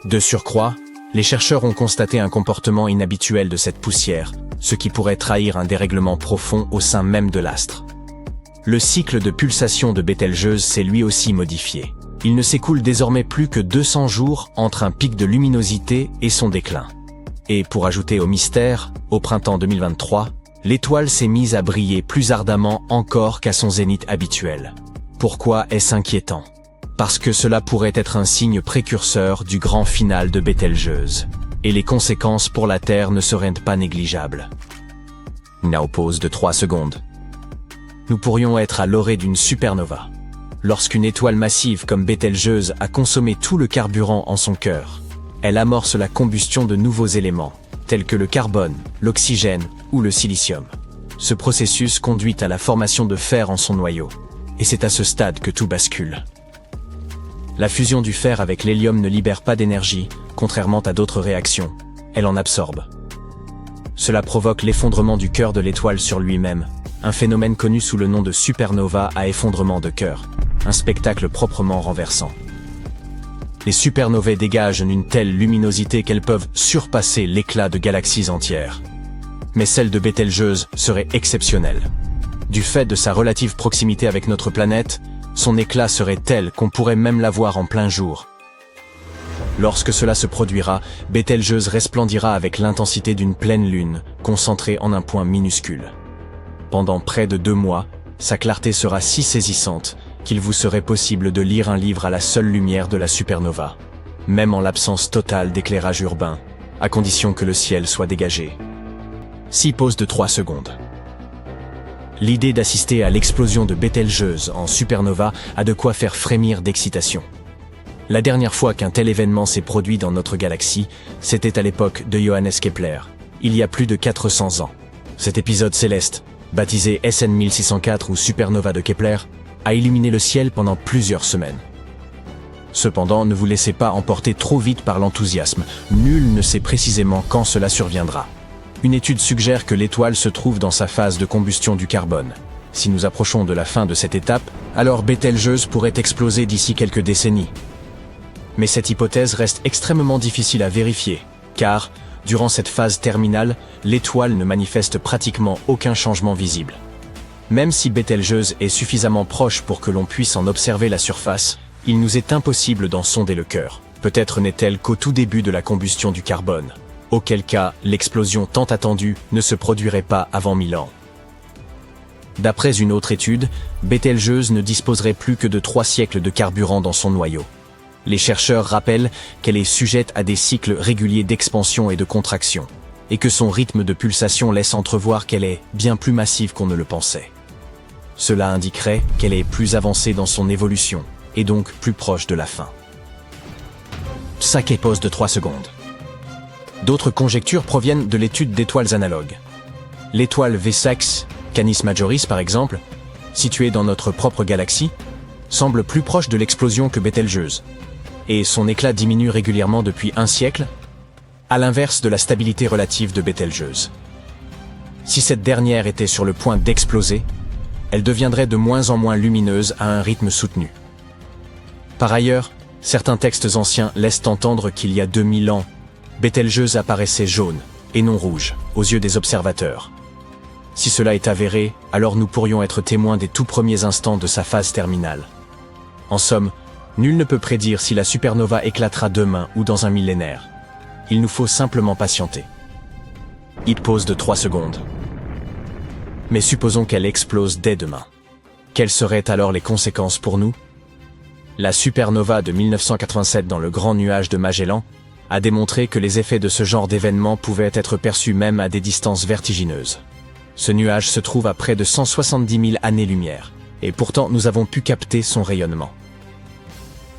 Speaker 1: De surcroît, les chercheurs ont constaté un comportement inhabituel de cette poussière, ce qui pourrait trahir un dérèglement profond au sein même de l'astre. Le cycle de pulsation de Bételgeuse s'est lui aussi modifié. Il ne s'écoule désormais plus que 200 jours entre un pic de luminosité et son déclin. Et pour ajouter au mystère, au printemps 2023, l'étoile s'est mise à briller plus ardemment encore qu'à son zénith habituel. Pourquoi est-ce inquiétant? Parce que cela pourrait être un signe précurseur du grand final de Bételgeuse. Et les conséquences pour la Terre ne seraient pas négligeables. Now pause de 3 secondes. Nous pourrions être à l'orée d'une supernova. Lorsqu'une étoile massive comme Bételgeuse a consommé tout le carburant en son cœur, elle amorce la combustion de nouveaux éléments, tels que le carbone, l'oxygène ou le silicium. Ce processus conduit à la formation de fer en son noyau, et c'est à ce stade que tout bascule. La fusion du fer avec l'hélium ne libère pas d'énergie, contrairement à d'autres réactions, elle en absorbe. Cela provoque l'effondrement du cœur de l'étoile sur lui-même, un phénomène connu sous le nom de supernova à effondrement de cœur, un spectacle proprement renversant. Les supernovae dégagent une telle luminosité qu'elles peuvent surpasser l'éclat de galaxies entières. Mais celle de Bételgeuse serait exceptionnelle. Du fait de sa relative proximité avec notre planète, son éclat serait tel qu'on pourrait même la voir en plein jour. Lorsque cela se produira, Bételgeuse resplendira avec l'intensité d'une pleine lune, concentrée en un point minuscule. Pendant près de 2 mois, sa clarté sera si saisissante qu'il vous serait possible de lire un livre à la seule lumière de la supernova, même en l'absence totale d'éclairage urbain, à condition que le ciel soit dégagé. 6 pauses de 3 secondes. L'idée d'assister à l'explosion de Bételgeuse en supernova a de quoi faire frémir d'excitation. La dernière fois qu'un tel événement s'est produit dans notre galaxie, c'était à l'époque de Johannes Kepler, il y a plus de 400 ans. Cet épisode céleste, baptisé SN 1604 ou supernova de Kepler, a illuminé le ciel pendant plusieurs semaines. Cependant, ne vous laissez pas emporter trop vite par l'enthousiasme, nul ne sait précisément quand cela surviendra. Une étude suggère que l'étoile se trouve dans sa phase de combustion du carbone. Si nous approchons de la fin de cette étape, alors Bételgeuse pourrait exploser d'ici quelques décennies. Mais cette hypothèse reste extrêmement difficile à vérifier, car, durant cette phase terminale, l'étoile ne manifeste pratiquement aucun changement visible. Même si Bételgeuse est suffisamment proche pour que l'on puisse en observer la surface, il nous est impossible d'en sonder le cœur. Peut-être n'est-elle qu'au tout début de la combustion du carbone, auquel cas l'explosion tant attendue ne se produirait pas avant 1000 ans. D'après une autre étude, Bételgeuse ne disposerait plus que de 3 siècles de carburant dans son noyau. Les chercheurs rappellent qu'elle est sujette à des cycles réguliers d'expansion et de contraction, et que son rythme de pulsation laisse entrevoir qu'elle est bien plus massive qu'on ne le pensait. Cela indiquerait qu'elle est plus avancée dans son évolution, et donc plus proche de la fin. 5 pause de 3 secondes. D'autres conjectures proviennent de l'étude d'étoiles analogues. L'étoile V6, Canis Majoris, par exemple, situé dans notre propre galaxie, semble plus proche de l'explosion que Bételgeuse, et son éclat diminue régulièrement depuis un siècle, à l'inverse de la stabilité relative de Bételgeuse. Si cette dernière était sur le point d'exploser, elle deviendrait de moins en moins lumineuse à un rythme soutenu. Par ailleurs, certains textes anciens laissent entendre qu'il y a 2000 ans, Bételgeuse apparaissait jaune, et non rouge, aux yeux des observateurs. Si cela est avéré, alors nous pourrions être témoins des tout premiers instants de sa phase terminale. En somme, nul ne peut prédire si la supernova éclatera demain ou dans un millénaire. Il nous faut simplement patienter. Hit pause de 3 secondes. Mais supposons qu'elle explose dès demain. Quelles seraient alors les conséquences pour nous? La supernova de 1987 dans le Grand Nuage de Magellan a démontré que les effets de ce genre d'événement pouvaient être perçus même à des distances vertigineuses. Ce nuage se trouve à près de 170 000 années-lumière, et pourtant nous avons pu capter son rayonnement.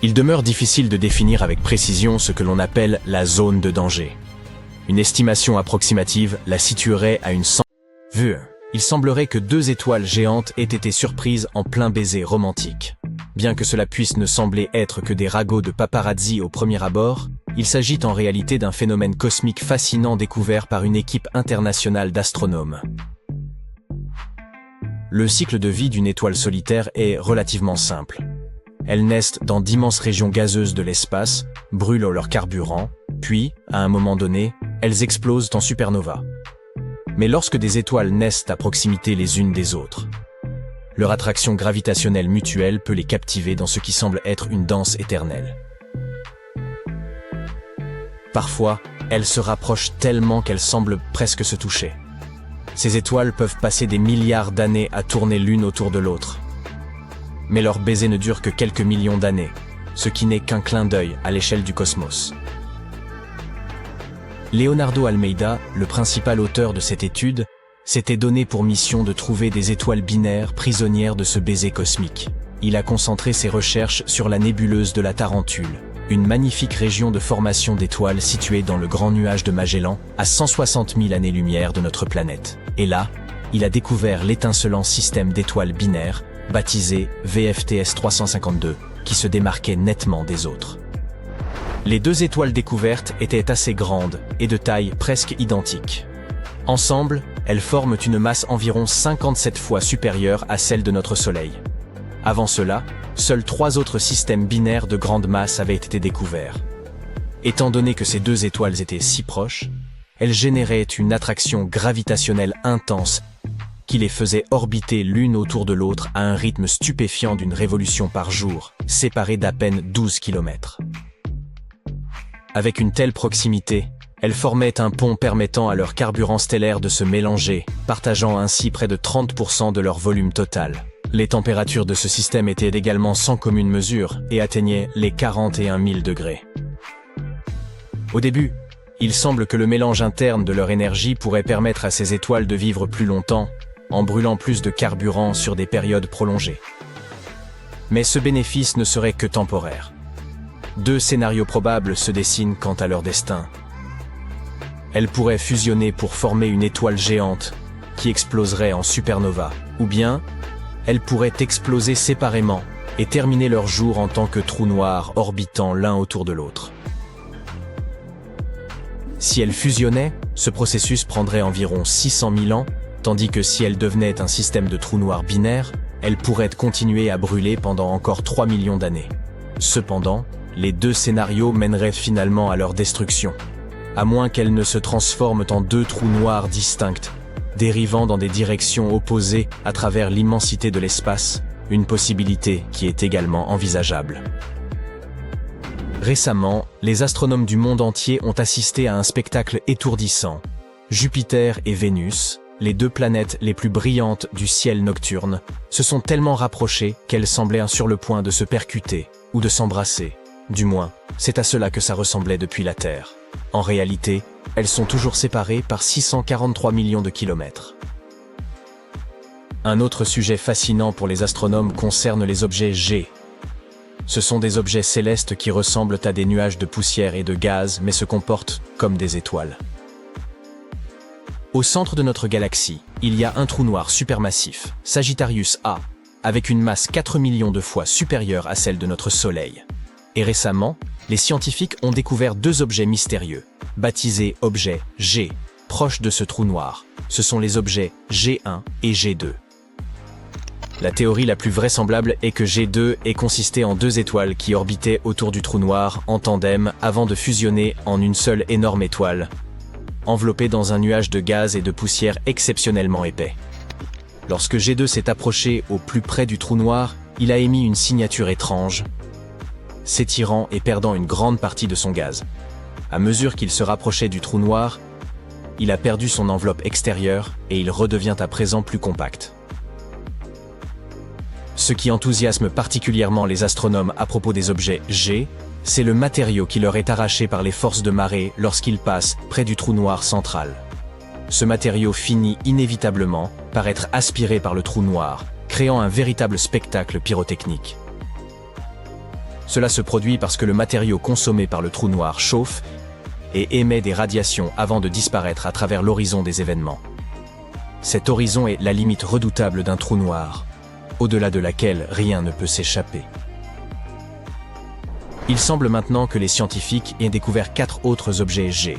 Speaker 1: Il demeure difficile de définir avec précision ce que l'on appelle la zone de danger. Une estimation approximative la situerait à une vue. Il semblerait que 2 étoiles géantes aient été surprises en plein baiser romantique. Bien que cela puisse ne sembler être que des ragots de paparazzi au premier abord, il s'agit en réalité d'un phénomène cosmique fascinant découvert par une équipe internationale d'astronomes. Le cycle de vie d'une étoile solitaire est relativement simple. Elles naissent dans d'immenses régions gazeuses de l'espace, brûlent leur carburant, puis, à un moment donné, elles explosent en supernova. Mais lorsque des étoiles naissent à proximité les unes des autres, leur attraction gravitationnelle mutuelle peut les captiver dans ce qui semble être une danse éternelle. Parfois, elles se rapprochent tellement qu'elles semblent presque se toucher. Ces étoiles peuvent passer des milliards d'années à tourner l'une autour de l'autre. Mais leur baiser ne dure que quelques millions d'années, ce qui n'est qu'un clin d'œil à l'échelle du cosmos. Leonardo Almeida, le principal auteur de cette étude, s'était donné pour mission de trouver des étoiles binaires prisonnières de ce baiser cosmique. Il a concentré ses recherches sur la nébuleuse de la Tarentule, une magnifique région de formation d'étoiles située dans le Grand Nuage de Magellan, à 160 000 années-lumière de notre planète. Et là, il a découvert l'étincelant système d'étoiles binaires, baptisé VFTS 352, qui se démarquait nettement des autres. Les 2 étoiles découvertes étaient assez grandes et de taille presque identique. Ensemble, elles forment une masse environ 57 fois supérieure à celle de notre Soleil. Avant cela, seuls 3 autres systèmes binaires de grande masse avaient été découverts. Étant donné que ces 2 étoiles étaient si proches, elles généraient une attraction gravitationnelle intense qui les faisait orbiter l'une autour de l'autre à un rythme stupéfiant d'une révolution par jour, séparées d'à peine 12 km. Avec une telle proximité, elles formaient un pont permettant à leur carburant stellaire de se mélanger, partageant ainsi près de 30% de leur volume total. Les températures de ce système étaient également sans commune mesure et atteignaient les 41 000 degrés. Au début, il semble que le mélange interne de leur énergie pourrait permettre à ces étoiles de vivre plus longtemps, en brûlant plus de carburant sur des périodes prolongées. Mais ce bénéfice ne serait que temporaire. 2 scénarios probables se dessinent quant à leur destin. Elles pourraient fusionner pour former une étoile géante qui exploserait en supernova, ou bien elles pourraient exploser séparément et terminer leur jour en tant que trous noirs orbitant l'un autour de l'autre. Si elles fusionnaient, ce processus prendrait environ 600 000 ans, tandis que si elles devenaient un système de trous noirs binaires, elles pourraient continuer à brûler pendant encore 3 millions d'années. Cependant, les 2 scénarios mèneraient finalement à leur destruction, à moins qu'elles ne se transforment en 2 trous noirs distincts, dérivant dans des directions opposées à travers l'immensité de l'espace, une possibilité qui est également envisageable. Récemment, les astronomes du monde entier ont assisté à un spectacle étourdissant. Jupiter et Vénus, les 2 planètes les plus brillantes du ciel nocturne, se sont tellement rapprochées qu'elles semblaient sur le point de se percuter ou de s'embrasser. Du moins, c'est à cela que ça ressemblait depuis la Terre. En réalité, elles sont toujours séparées par 643 millions de kilomètres. Un autre sujet fascinant pour les astronomes concerne les objets G. Ce sont des objets célestes qui ressemblent à des nuages de poussière et de gaz mais se comportent comme des étoiles. Au centre de notre galaxie, il y a un trou noir supermassif, Sagittarius A, avec une masse 4 millions de fois supérieure à celle de notre Soleil. Et récemment, les scientifiques ont découvert 2 objets mystérieux, baptisés objets G, proches de ce trou noir. Ce sont les objets G1 et G2. La théorie la plus vraisemblable est que G2 ait consisté en 2 étoiles qui orbitaient autour du trou noir en tandem avant de fusionner en une seule énorme étoile, enveloppée dans un nuage de gaz et de poussière exceptionnellement épais. Lorsque G2 s'est approché au plus près du trou noir, il a émis une signature étrange, s'étirant et perdant une grande partie de son gaz. À mesure qu'il se rapprochait du trou noir, il a perdu son enveloppe extérieure et il redevient à présent plus compact. Ce qui enthousiasme particulièrement les astronomes à propos des objets G, c'est le matériau qui leur est arraché par les forces de marée lorsqu'ils passent près du trou noir central. Ce matériau finit inévitablement par être aspiré par le trou noir, créant un véritable spectacle pyrotechnique. Cela se produit parce que le matériau consommé par le trou noir chauffe et émet des radiations avant de disparaître à travers l'horizon des événements. Cet horizon est la limite redoutable d'un trou noir, au-delà de laquelle rien ne peut s'échapper. Il semble maintenant que les scientifiques aient découvert 4 autres objets G.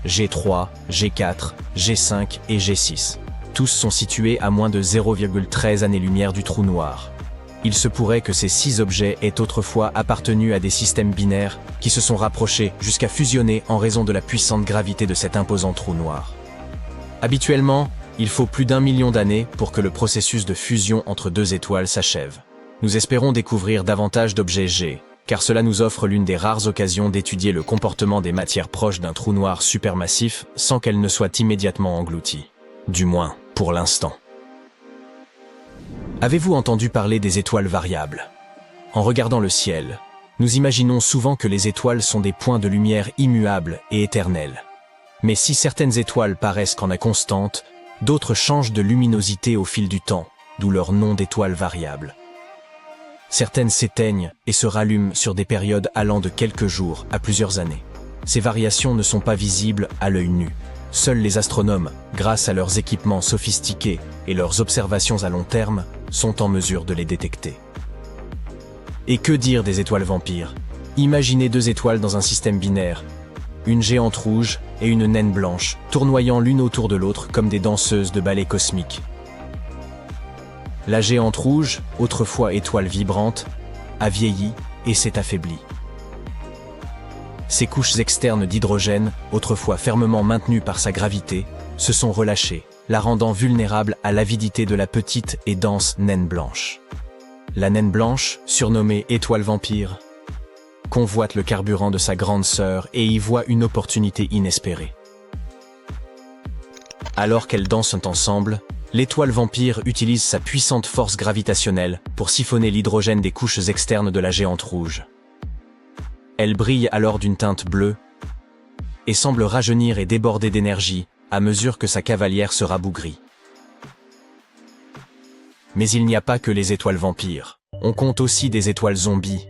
Speaker 1: G3, G4, G5 et G6. Tous sont situés à moins de 0,13 années-lumière du trou noir. Il se pourrait que ces 6 objets aient autrefois appartenu à des systèmes binaires qui se sont rapprochés jusqu'à fusionner en raison de la puissante gravité de cet imposant trou noir. Habituellement, il faut plus d'1 million d'années pour que le processus de fusion entre 2 étoiles s'achève. Nous espérons découvrir davantage d'objets G, car cela nous offre l'une des rares occasions d'étudier le comportement des matières proches d'un trou noir supermassif sans qu'elles ne soient immédiatement englouties. Du moins, pour l'instant. Avez-vous entendu parler des étoiles variables? En regardant le ciel, nous imaginons souvent que les étoiles sont des points de lumière immuables et éternels. Mais si certaines étoiles paraissent qu'en constantes, d'autres changent de luminosité au fil du temps, d'où leur nom d'étoiles variables. Certaines s'éteignent et se rallument sur des périodes allant de quelques jours à plusieurs années. Ces variations ne sont pas visibles à l'œil nu. Seuls les astronomes, grâce à leurs équipements sophistiqués et leurs observations à long terme, sont en mesure de les détecter. Et que dire des étoiles vampires? Imaginez 2 étoiles dans un système binaire, une géante rouge et une naine blanche, tournoyant l'une autour de l'autre comme des danseuses de ballet cosmique. La géante rouge, autrefois étoile vibrante, a vieilli et s'est affaiblie. Ses couches externes d'hydrogène, autrefois fermement maintenues par sa gravité, se sont relâchées, la rendant vulnérable à l'avidité de la petite et dense naine blanche. La naine blanche, surnommée étoile vampire, convoite le carburant de sa grande sœur et y voit une opportunité inespérée. Alors qu'elles dansent ensemble, l'étoile vampire utilise sa puissante force gravitationnelle pour siphonner l'hydrogène des couches externes de la géante rouge. Elle brille alors d'une teinte bleue et semble rajeunir et déborder d'énergie à mesure que sa cavalière se rabougrit. Mais il n'y a pas que les étoiles vampires. On compte aussi des étoiles zombies.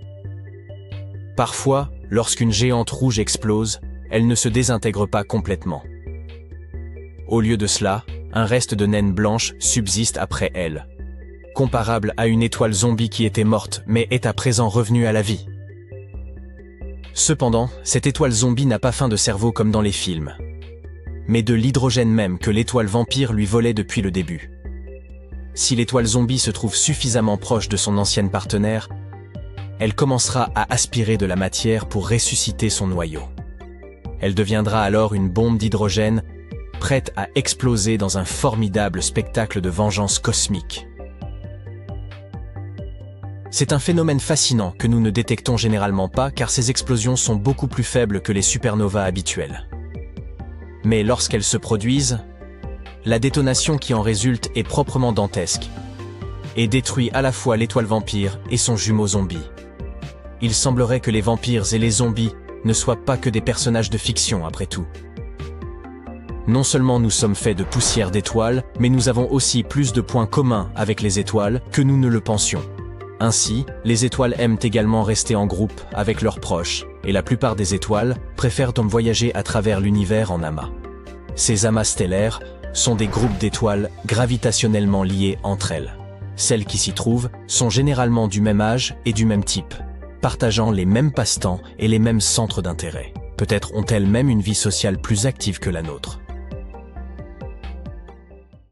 Speaker 1: Parfois, lorsqu'une géante rouge explose, elle ne se désintègre pas complètement. Au lieu de cela, un reste de naine blanche subsiste après elle, comparable à une étoile zombie qui était morte mais est à présent revenue à la vie. Cependant, cette étoile zombie n'a pas faim de cerveau comme dans les films, mais de l'hydrogène même que l'étoile vampire lui volait depuis le début. Si l'étoile zombie se trouve suffisamment proche de son ancienne partenaire, elle commencera à aspirer de la matière pour ressusciter son noyau. Elle deviendra alors une bombe d'hydrogène, prête à exploser dans un formidable spectacle de vengeance cosmique. C'est un phénomène fascinant que nous ne détectons généralement pas car ces explosions sont beaucoup plus faibles que les supernovas habituelles. Mais lorsqu'elles se produisent, la détonation qui en résulte est proprement dantesque et détruit à la fois l'étoile vampire et son jumeau zombie. Il semblerait que les vampires et les zombies ne soient pas que des personnages de fiction après tout. Non seulement nous sommes faits de poussière d'étoiles, mais nous avons aussi plus de points communs avec les étoiles que nous ne le pensions. Ainsi, les étoiles aiment également rester en groupe avec leurs proches, et la plupart des étoiles préfèrent donc voyager à travers l'univers en amas. Ces amas stellaires sont des groupes d'étoiles gravitationnellement liés entre elles. Celles qui s'y trouvent sont généralement du même âge et du même type, partageant les mêmes passe-temps et les mêmes centres d'intérêt. Peut-être ont-elles même une vie sociale plus active que la nôtre.